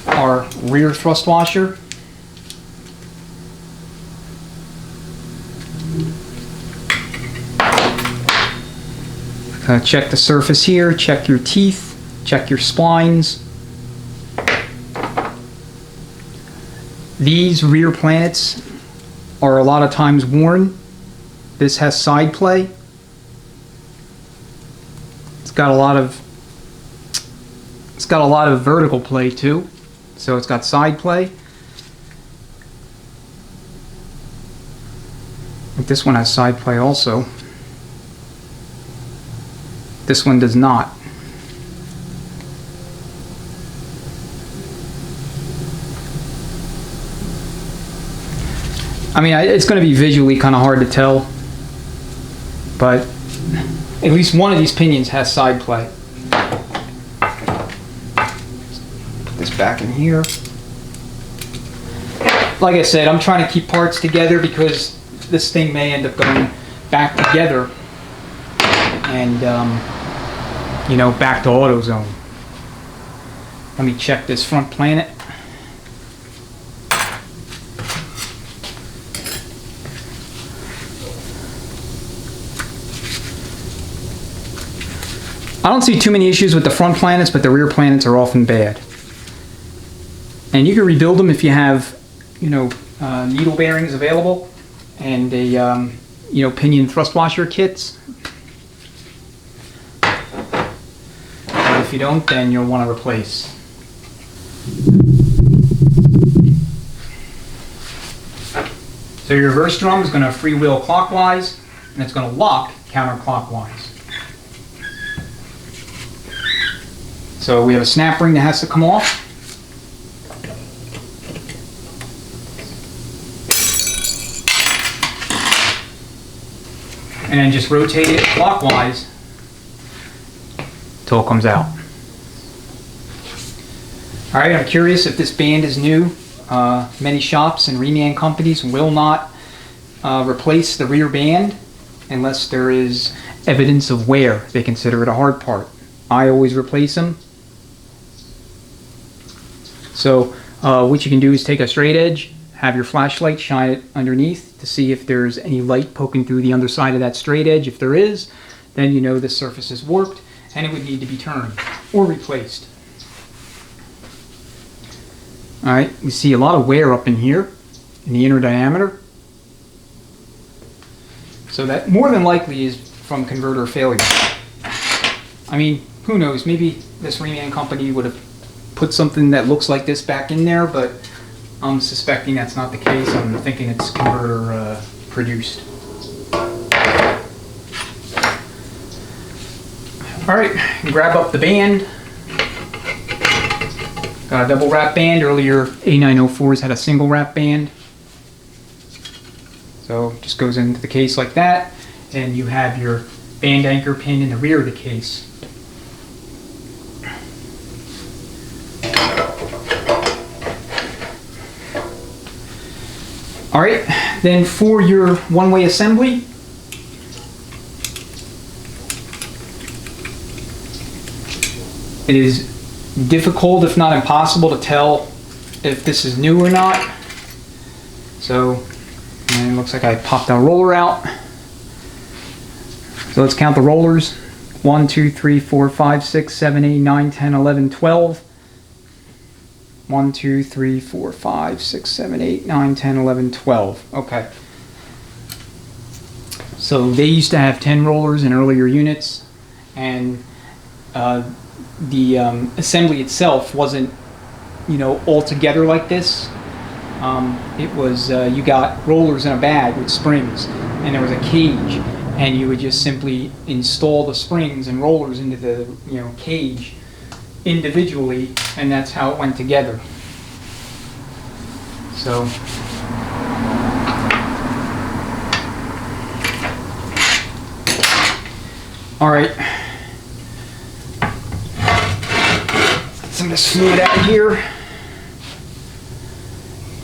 Speaker 1: our rear thrust washer. Check the surface here, check your teeth, check your splines. These rear planets are a lot of times worn. This has side play. It's got a lot of vertical play too. So it's got side play. But this one has side play also. This one does not. I mean, it's going to be visually kind of hard to tell, but at least one of these pinions has side play. Back in here. Like I said, I'm trying to keep parts together because this thing may end up going back together and you know, back to AutoZone. Let me check this front planet. I don't see too many issues with the front planets, but the rear planets are often bad. And you can rebuild them if you have, you know, needle bearings available, and a pinion thrust washer kits. But if you don't, then you'll want to replace. So your reverse drum is going to freewheel clockwise, and it's going to lock counterclockwise. So we have a snap ring that has to come off. And then just rotate it clockwise till it comes out. Alright, I'm curious if this band is new. Many shops and reman companies will not replace the rear band unless there is evidence of wear. They consider it a hard part. I always replace them. So what you can do is take a straight edge, have your flashlight shine it underneath to see if there's any light poking through the underside of that straight edge. If there is, then you know the surface is warped and it would need to be turned or replaced. Alright, we see a lot of wear up in here in the inner diameter. So that more than likely is from converter failure. I mean, who knows, maybe this reman company would have put something that looks like this back in there, but I'm suspecting that's not the case. I'm thinking it's converter produced. Alright, grab up the band. Got a double wrap band. Earlier A904s had a single wrap band. So it just goes into the case like that, and you have your band anchor pin in the rear of the case. Alright, then for your one-way assembly, it is difficult, if not impossible, to tell if this is new or not. So, and it looks like I popped our roller out. So let's count the rollers. 1, 2, 3, 4, 5, 6, 7, 8, 9, 10, 11, 12. 1, 2, 3, 4, 5, 6, 7, 8, 9, 10, 11, 12. Okay. So they used to have 10 rollers in earlier units, and the assembly itself wasn't, all together like this. It was, you got rollers in a bag with springs, and there was a cage, and you would just simply install the springs and rollers into the, cage individually, and that's how it went together. So all right, some of this fluid out of here.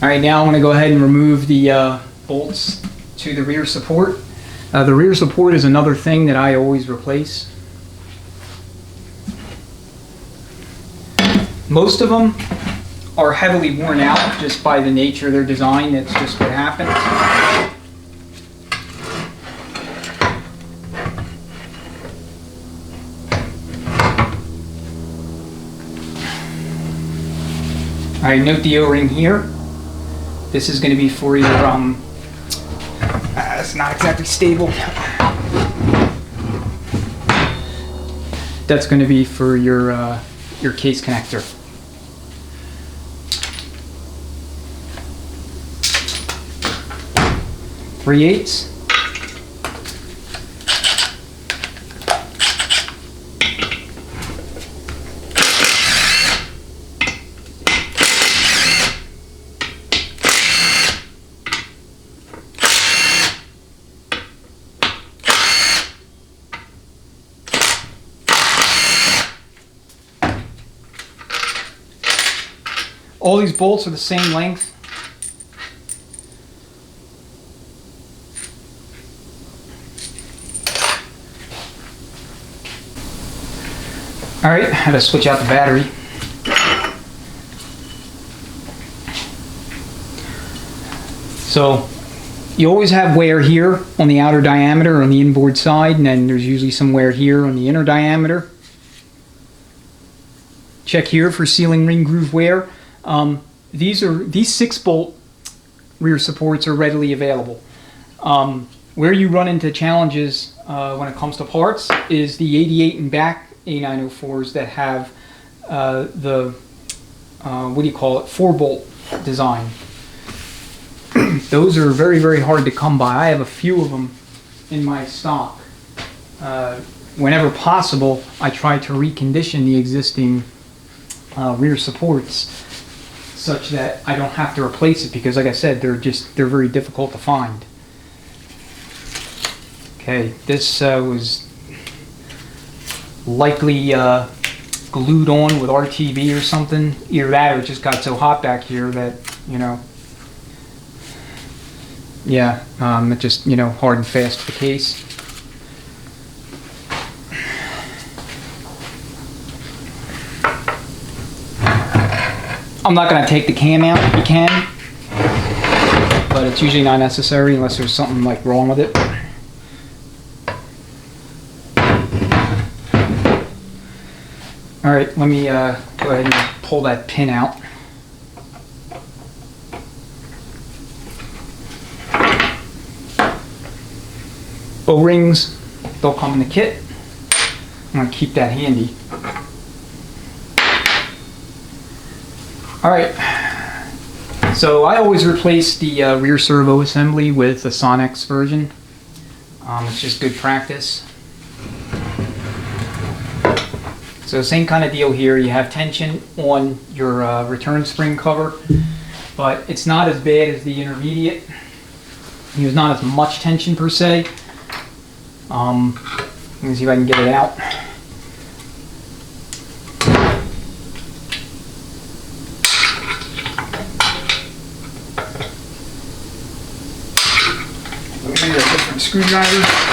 Speaker 1: All right, now I'm going to go ahead and remove the bolts to the rear support. The rear support is another thing that I always replace. Most of them are heavily worn out just by the nature of their design. That's just what happens. All right, note the O-ring here. This is going to be for your, it's not exactly stable. That's going to be for your case connector. 3/8. All these bolts are the same length. All right, I had to switch out the battery. So you always have wear here on the outer diameter on the inboard side, and then there's usually some wear here on the inner diameter. Check here for sealing ring groove wear. These 6-bolt rear supports are readily available. Where you run into challenges when it comes to parts is the 88 and back A904s that have the what do you call it, 4-bolt design. Those are very, very hard to come by. I have a few of them in my stock. Whenever possible, I try to recondition the existing rear supports such that I don't have to replace it, because like I said, they're very difficult to find. Okay, this was likely glued on with RTV or something. Either that or it just got so hot back here that, you know, yeah, it just, you know, hard and fast to the case. I'm not going to take the cam out if you can, but it's usually not necessary unless there's something like wrong with it. Alright, let me go ahead and pull that pin out. O-rings, they'll come in the kit. I'm going to keep that handy. Alright, so I always replace the rear servo assembly with the Sonex version. It's just good practice. So same kind of deal here. You have tension on your return spring cover, but it's not as bad as the intermediate. There's not as much tension per se. Let me see if I can get it out. Maybe a different screwdriver.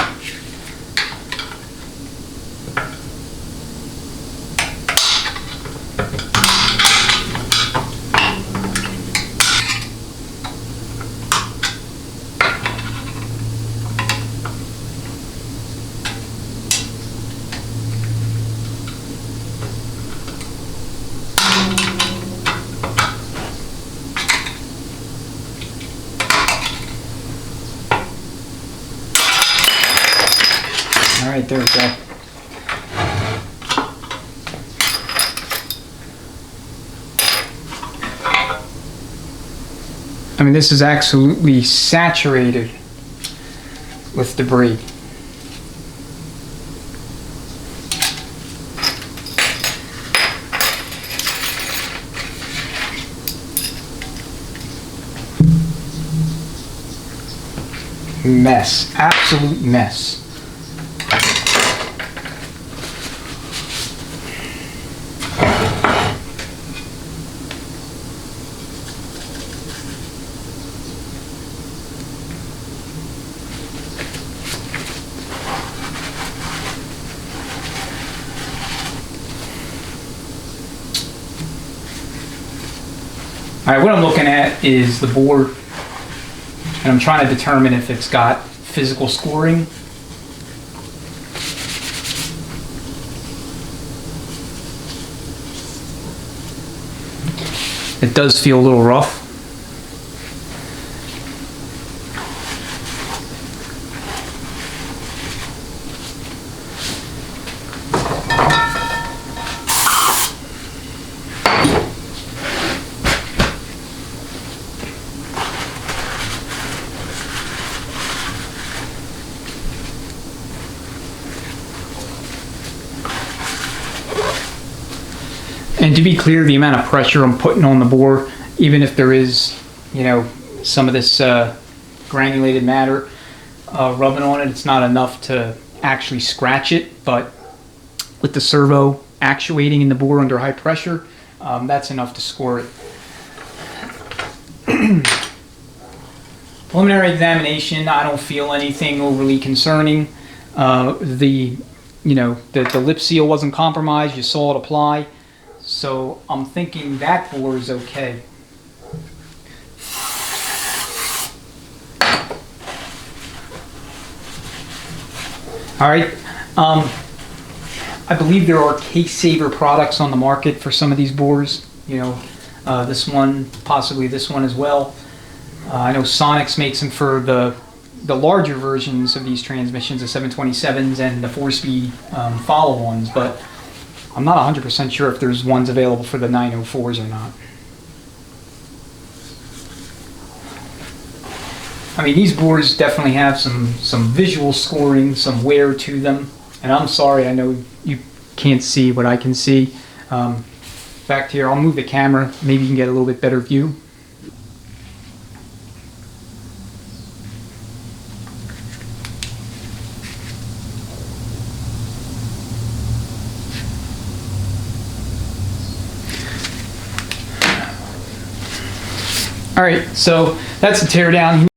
Speaker 1: Alright, there we go. I mean, this is absolutely saturated with debris. Mess, absolute mess. Alright, what I'm looking at is the bore, and I'm trying to determine if it's got physical scoring. It does feel a little rough. And to be clear, the amount of pressure I'm putting on the bore, even if there is, you know, some of this granulated matter rubbing on it, it's not enough to actually scratch it. But with the servo actuating in the bore under high pressure, that's enough to score it. Preliminary examination, I don't feel anything overly concerning. The lip seal wasn't compromised. You saw it apply. So I'm thinking that bore is okay. All right. I believe there are case saver products on the market for some of these bores. You know, this one, possibly this one as well. I know Sonex makes them for the larger versions of these transmissions, the 727s and the 4-speed follow-ons, but I'm not 100% sure if there's ones available for the 904s or not. I mean, these bores definitely have some visual scoring, some wear to them, and I'm sorry, I know you can't see what I can see. Back here, I'll move the camera, maybe you can get a little bit better view. All right, so that's the teardown.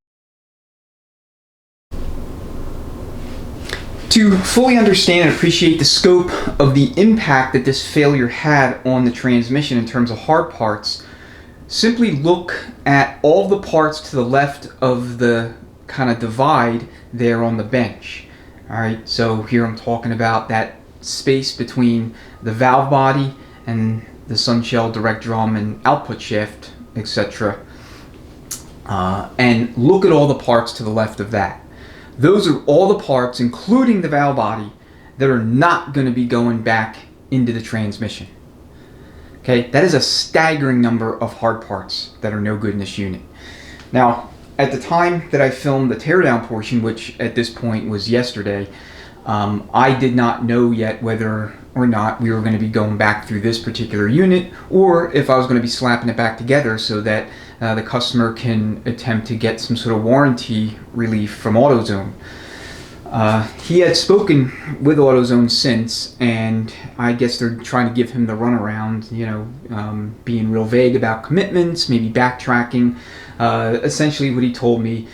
Speaker 1: To fully understand and appreciate the scope of the impact that this failure had on the transmission in terms of hard parts, simply look at all the parts to the left of the kind of divide there on the bench. All right, so here I'm talking about that space between the valve body and the sunshell, direct drum, and output shaft, etc. And look at all the parts to the left of that. Those are all the parts, including the valve body, that are not going to be going back into the transmission. Okay, that is a staggering number of hard parts that are no good in this unit. Now, at the time that I filmed the teardown portion, which at this point was yesterday, I did not know yet whether or not we were going to be going back through this particular unit, or if I was going to be slapping it back together so that the customer can attempt to get some sort of warranty relief from AutoZone. He had spoken with AutoZone since, and I guess they're trying to give him the runaround, you know, being real vague about commitments, maybe backtracking. Essentially what he told me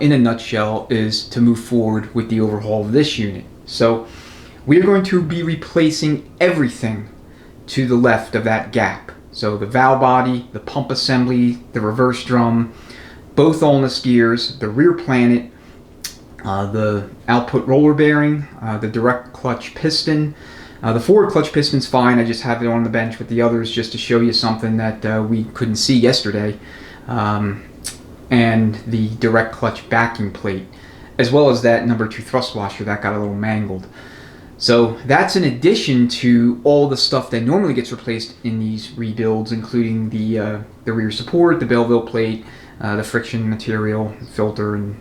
Speaker 1: in a nutshell is to move forward with the overhaul of this unit. So we are going to be replacing everything to the left of that gap. So the valve body, the pump assembly, the reverse drum, both ulna gears, the rear planet, the output roller bearing, the direct clutch piston. The forward clutch piston's fine, I just have it on the bench with the others just to show you something that we couldn't see yesterday. And the direct clutch backing plate, as well as that number 2 thrust washer that got a little mangled. So that's in addition to all the stuff that normally gets replaced in these rebuilds, including the rear support, the Belleville plate, the friction material, filter, and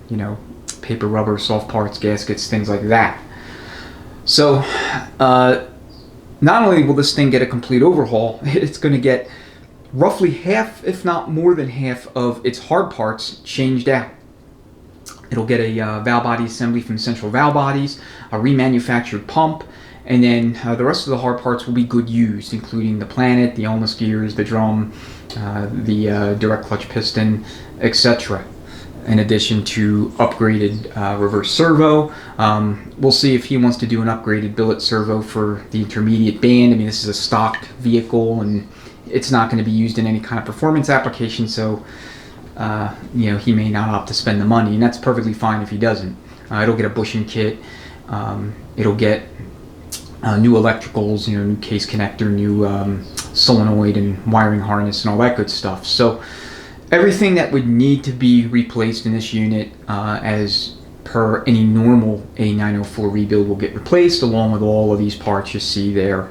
Speaker 1: paper, rubber, soft parts, gaskets, things like that. So not only will this thing get a complete overhaul, it's going to get roughly half, if not more than half, of its hard parts changed out. It'll get a valve body assembly from Central Valve Bodies, a remanufactured pump, and then the rest of the hard parts will be good used, including the planet, the ulna gears, the drum, the direct clutch piston, etc. In addition to upgraded reverse servo. We'll see if he wants to do an upgraded billet servo for the intermediate band. I mean, this is a stock vehicle, and it's not going to be used in any kind of performance application, so he may not opt to spend the money, and that's perfectly fine if he doesn't. It'll get a bushing kit. It'll get new electricals, new case connector, new solenoid and wiring harness, and all that good stuff. So everything that would need to be replaced in this unit, as per any normal A904 rebuild, will get replaced, along with all of these parts you see there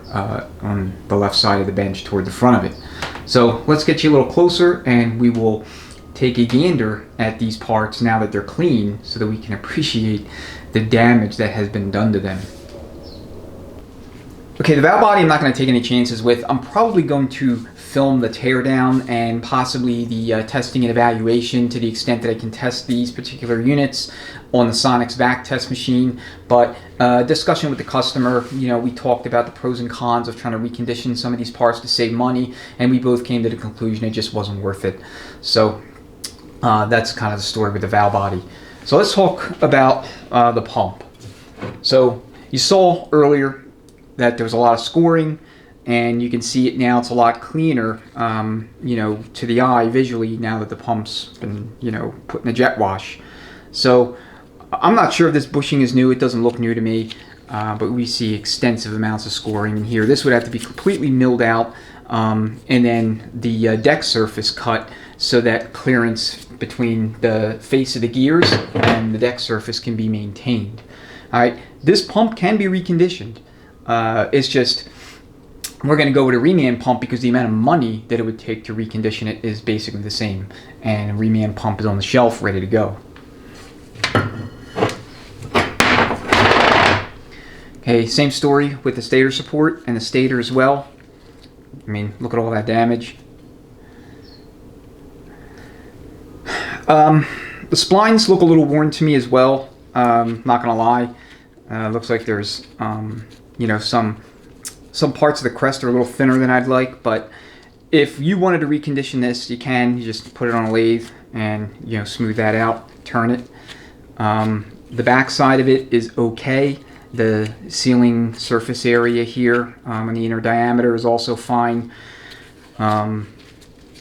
Speaker 1: on the left side of the bench toward the front of it. So let's get you a little closer, and we will take a gander at these parts now that they're clean, so that we can appreciate the damage that has been done to them. Okay, the valve body I'm not going to take any chances with. I'm probably going to film the teardown and possibly the testing and evaluation to the extent that I can test these particular units on the Sonex vac test machine. But discussion with the customer, we talked about the pros and cons of trying to recondition some of these parts to save money, and we both came to the conclusion it just wasn't worth it. So that's kind of the story with the valve body. So let's talk about the pump. So you saw earlier that there was a lot of scoring, and you can see it now. It's a lot cleaner, to the eye visually now that the pump's been, put in a jet wash. So I'm not sure if this bushing is new. It doesn't look new to me, but we see extensive amounts of scoring in here. This would have to be completely milled out, and then the deck surface cut so that clearance between the face of the gears and the deck surface can be maintained. All right, this pump can be reconditioned. It's just we're going to go with a reman pump because the amount of money that it would take to recondition it is basically the same, and a reman pump is on the shelf ready to go. Okay, same story with the stator support and the stator as well. I mean, look at all that damage. The splines look a little worn to me as well. Not gonna lie. Looks like there's you know, some parts of the crest are a little thinner than I'd like, but if you wanted to recondition this, you can. You just put it on a lathe and, you know, smooth that out, turn it. The back side of it is okay. The sealing surface area here on the inner diameter is also fine. And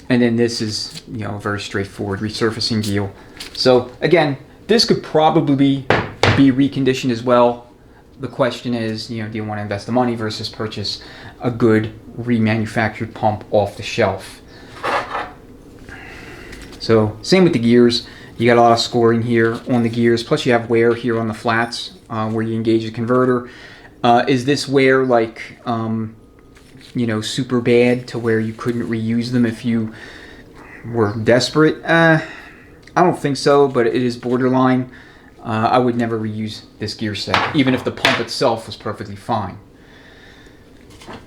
Speaker 1: then this is, you know, a very straightforward resurfacing deal. So again, this could probably be reconditioned as well. The question is, you know, do you want to invest the money versus purchase a good remanufactured pump off the shelf? So same with the gears. You got a lot of scoring here on the gears, plus you have wear here on the flats where you engage the converter. Is this wear like, you know, super bad to where you couldn't reuse them if you were desperate? I don't think so, but it is borderline. I would never reuse this gear set, even if the pump itself was perfectly fine.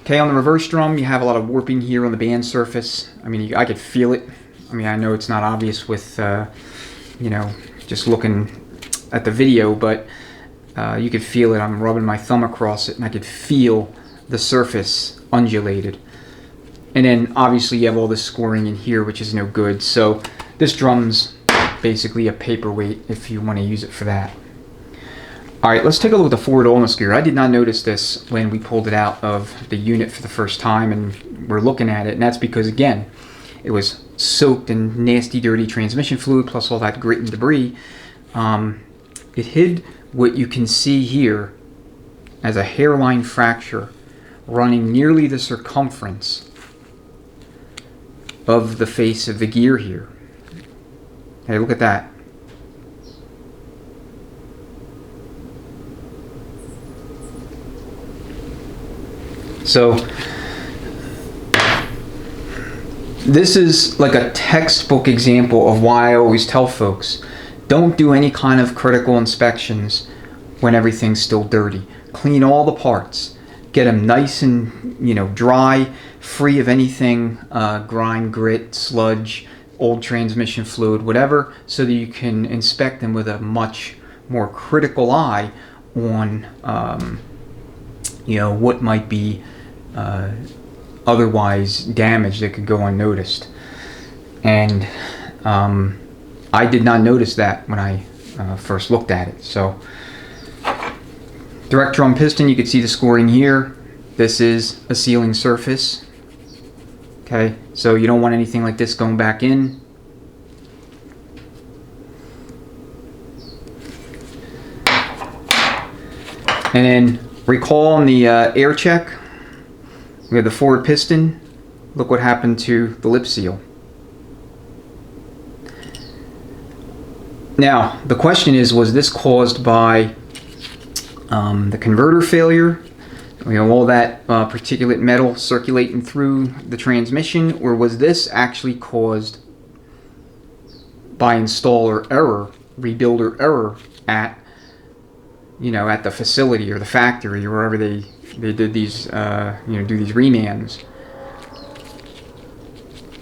Speaker 1: Okay, on the reverse drum, you have a lot of warping here on the band surface. I mean, I could feel it. I mean, I know it's not obvious with, you know, just looking at the video, but you could feel it. I'm rubbing my thumb across it, and I could feel the surface undulated. And then, obviously, you have all this scoring in here, which is no good. So this drum's basically a paperweight if you want to use it for that. Alright, let's take a look at the forward oilness gear. I did not notice this when we pulled it out of the unit for the first time and we're looking at it, and that's because, again, it was soaked in nasty, dirty transmission fluid plus all that grit and debris. It hid what you can see here as a hairline fracture running nearly the circumference of the face of the gear here. Hey, look at that. So this is like a textbook example of why I always tell folks, don't do any kind of critical inspections when everything's still dirty. Clean all the parts. Get them nice and, you know, dry, free of anything, grind, grit, sludge, old transmission fluid, whatever, so that you can inspect them with a much more critical eye on, you know, what might be otherwise damage that could go unnoticed. And I did not notice that when I first looked at it. So direct drum piston, you can see the scoring here. This is a sealing surface. Okay, so you don't want anything like this going back in. And then recall on the air check, we have the forward piston. Look what happened to the lip seal. Now, the question is, was this caused by the converter failure? You know, all that particulate metal circulating through the transmission, or was this actually caused by installer error, rebuilder error at, you know, at the facility or the factory or wherever they did these, you know, do these remans?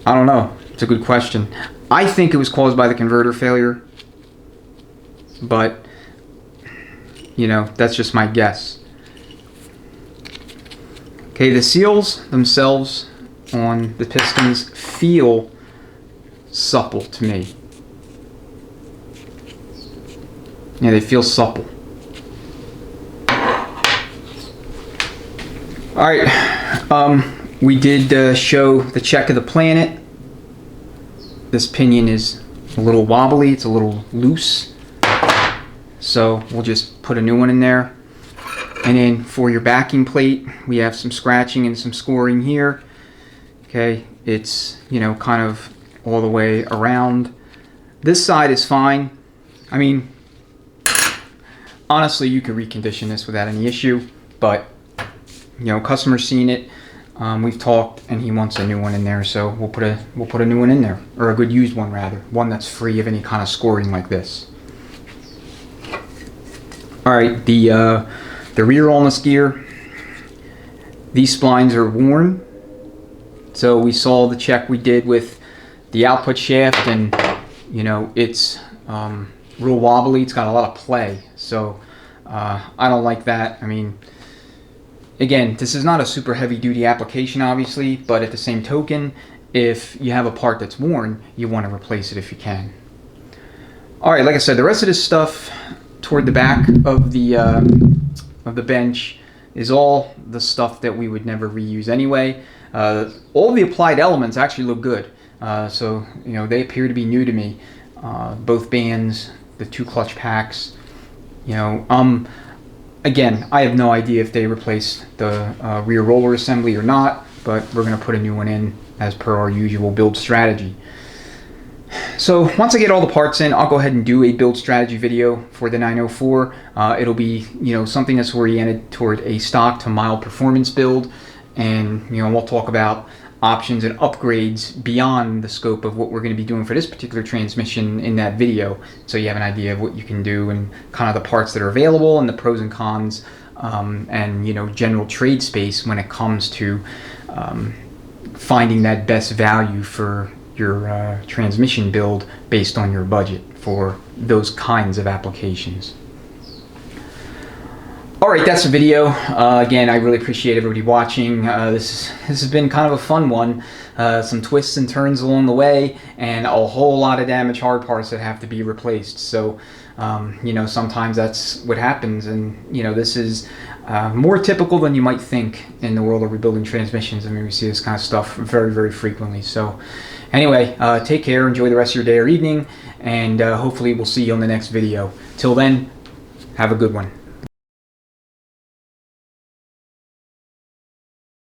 Speaker 1: I don't know. It's a good question. I think it was caused by the converter failure, but, you know, that's just my guess. Okay, the seals themselves on the pistons feel supple to me. Yeah, they feel supple. Alright, we did show the check of the planet. This pinion is a little wobbly, it's a little loose. So we'll just put a new one in there. And then for your backing plate, we have some scratching and some scoring here. Okay, it's, you know, kind of all the way around This side is fine. I mean, honestly, you could recondition this without any issue, but you know, customer's seen it. We've talked, and he wants a new one in there, so we'll put a new one in there, or a good used one rather, one that's free of any kind of scoring like this. All right, the rear allness gear. These splines are worn. So we saw the check we did with the output shaft, and you know, it's real wobbly. It's got a lot of play, so I don't like that. I mean, again, this is not a super heavy duty application obviously, but at the same token, if you have a part that's worn, you want to replace it if you can. Alright, like I said, the rest of this stuff toward the back of the bench is all the stuff that we would never reuse anyway. All the applied elements actually look good, so you know, they appear to be new to me. Both bands, the 2 clutch packs, you know, again, I have no idea if they replaced the rear roller assembly or not, but we're going to put a new one in as per our usual build strategy. So once I get all the parts in, I'll go ahead and do a build strategy video for the 904. It'll be, you know, something that's oriented toward a stock to mild performance build, and you know, we'll talk about options and upgrades beyond the scope of what we're going to be doing for this particular transmission in that video, so you have an idea of what you can do and kind of the parts that are available and the pros and cons, and you know, general trade space when it comes to finding that best value for your transmission build based on your budget for those kinds of applications. Alright, that's the video. Again, I really appreciate everybody watching. This has been kind of a fun one. Some twists and turns along the way, and a whole lot of damaged hard parts that have to be replaced. So, you know, sometimes that's what happens, and you know, this is more typical than you might think in the world of rebuilding transmissions. I mean, we see this kind of stuff very, very frequently. So, anyway, take care, enjoy the rest of your day or evening, and hopefully we'll see you on the next video. Till then, have a good one.